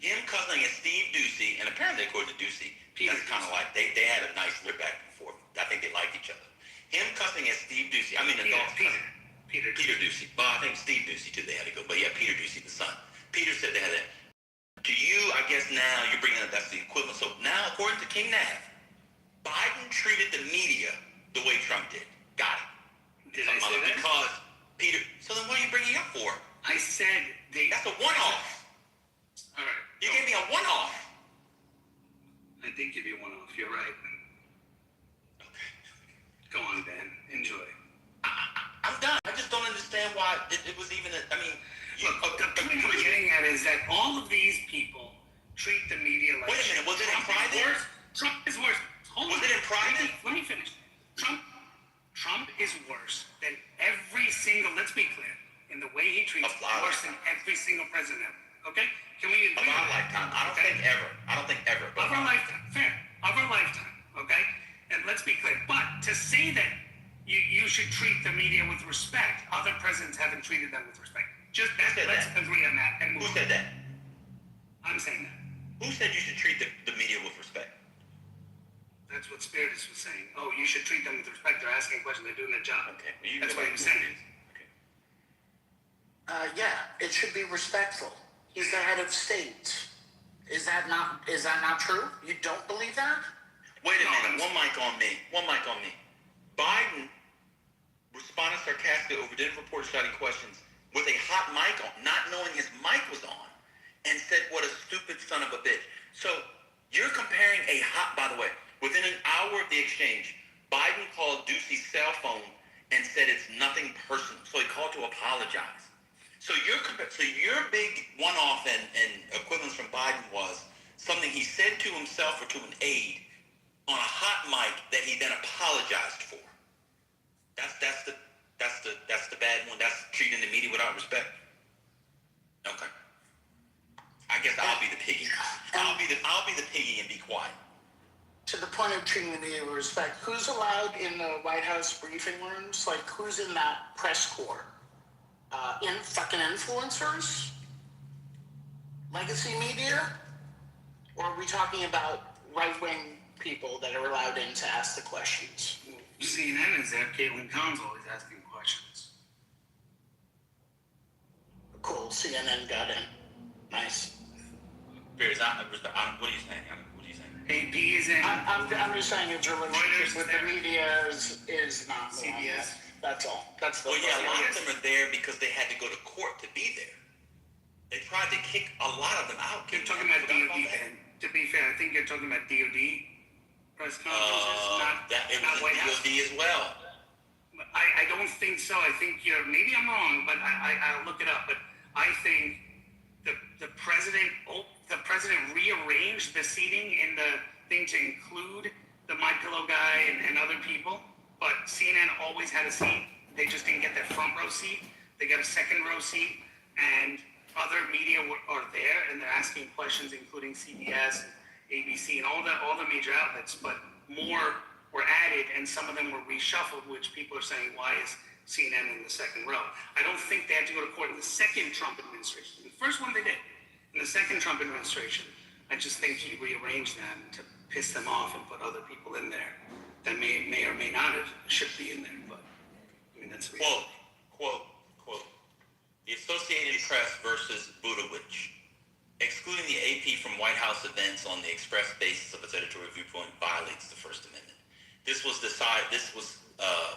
Him cussing at Steve Ducey, and apparently according to Ducey, that's kind of like they had a nice little back and forth. I think they liked each other. Him cussing at Steve Ducey. I mean, Peter Ducey. Well, I think Steve Ducey too. They had to go, but yeah, Peter Ducey, the son. Peter said they had that. To you, I guess now you're bringing up that's the equivalent. So now, according to King Nav, Biden treated the media the way Trump did. Got it. Did I say that? Because Peter. So then, what are you bringing up for? I said that's a one-off. All right. You gave me a one-off. I did give you a one-off. You're right. Okay. Go on, Ben. Enjoy. I'm done. I just don't understand why it was even. I mean, look, the point I'm getting at is that all of these people treat the media like. Wait a minute. Was it in private? Trump is worse. Was it in private? Let me finish. Trump is worse than every single. Let's be clear. In the way he treats, worse than every single president ever. Okay? Can we agree? Of our lifetime. I don't think ever. Of our lifetime. Fair. Of our lifetime. Okay? And let's be clear. But to say that you should treat the media with respect, other presidents haven't treated them with respect. Let's agree on that. And who said that? I'm saying that. Who said you should treat the media with respect? That's what Spiritus was saying. Oh, you should treat them with respect. They're asking questions. They're doing their job. Okay. That's what he was saying. Yeah, it should be respectful. He's the head of state. Is that not true? You don't believe that? Wait a minute. One mic on me. Biden responded sarcastically over didn't report shouting questions with a hot mic on, not knowing his mic was on, and said, "What a stupid son of a bitch." So you're comparing by the way, within an hour of the exchange, Biden called Ducey's cell phone and said it's nothing personal. So he called to apologize. So your big one-off and equivalence from Biden was something he said to himself or to an aide on a hot mic that he then apologized for. That's the bad one. That's treating the media without respect. Okay. I guess I'll be the piggy. I'll be the piggy and be quiet. To the point of treating the media with respect, who's allowed in the White House briefing rooms? Like, who's in that press corps? Fucking influencers? Legacy media? Or are we talking about right-wing people that are allowed in to ask the questions? CNN is there. Caitlin Collins always asking questions. Cool. CNN got in. Nice. What are you saying? AP is in. I'm just saying his relationship with the media is not CBS. That's all. That's the. Well, yeah, a lot of them are there because they had to go to court to be there. They tried to kick a lot of them out. You're talking about DOD, Ben. To be fair, I think you're talking about DOD press conferences, not it White was House. DOD as well. I don't think so. I think, maybe I'm wrong, but I'll look it up. But I think the president rearranged the seating in the thing to include the My Pillow guy and other people. But CNN always had a seat. They just didn't get their front row seat. They got a second row seat, and other media are there, and they're asking questions, including CBS, ABC, and all the major outlets. But more were added, and some of them were reshuffled, which people are saying, why is CNN in the second row? I don't think they had to go to court in the second Trump administration. The first one they did. In the second Trump administration, I just think he rearranged them to piss them off and put other people in there that may or may not have should be in there. But I mean, that's quote. The Associated Press versus Budowich. Excluding the AP from White House events on the express basis of its editorial viewpoint violates the First Amendment. This was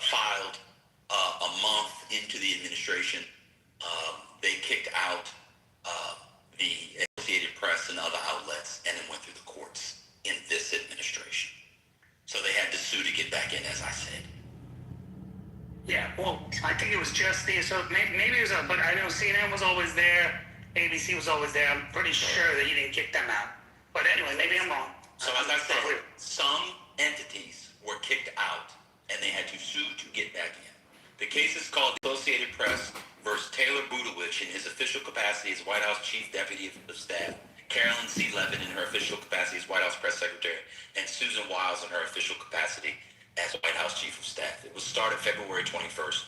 filed a month into the administration. They kicked out the Associated Press and other outlets, and then went through the courts in this administration. So they had to sue to get back in, as I said. yeah, well, I think it was just so maybe it was but I know CNN was always there, ABC was always there. I'm pretty sure that you didn't kick them out. But anyway, maybe I'm wrong. So as I said, some entities were kicked out, and they had to sue to get back in. The case is called the Associated Press versus Taylor Budowich in his official capacity as White House Chief Deputy of Staff, Carolyn C. Levin in her official capacity as White House Press Secretary, and Susan Wiles in her official capacity as White House Chief of Staff. It was started February 21st,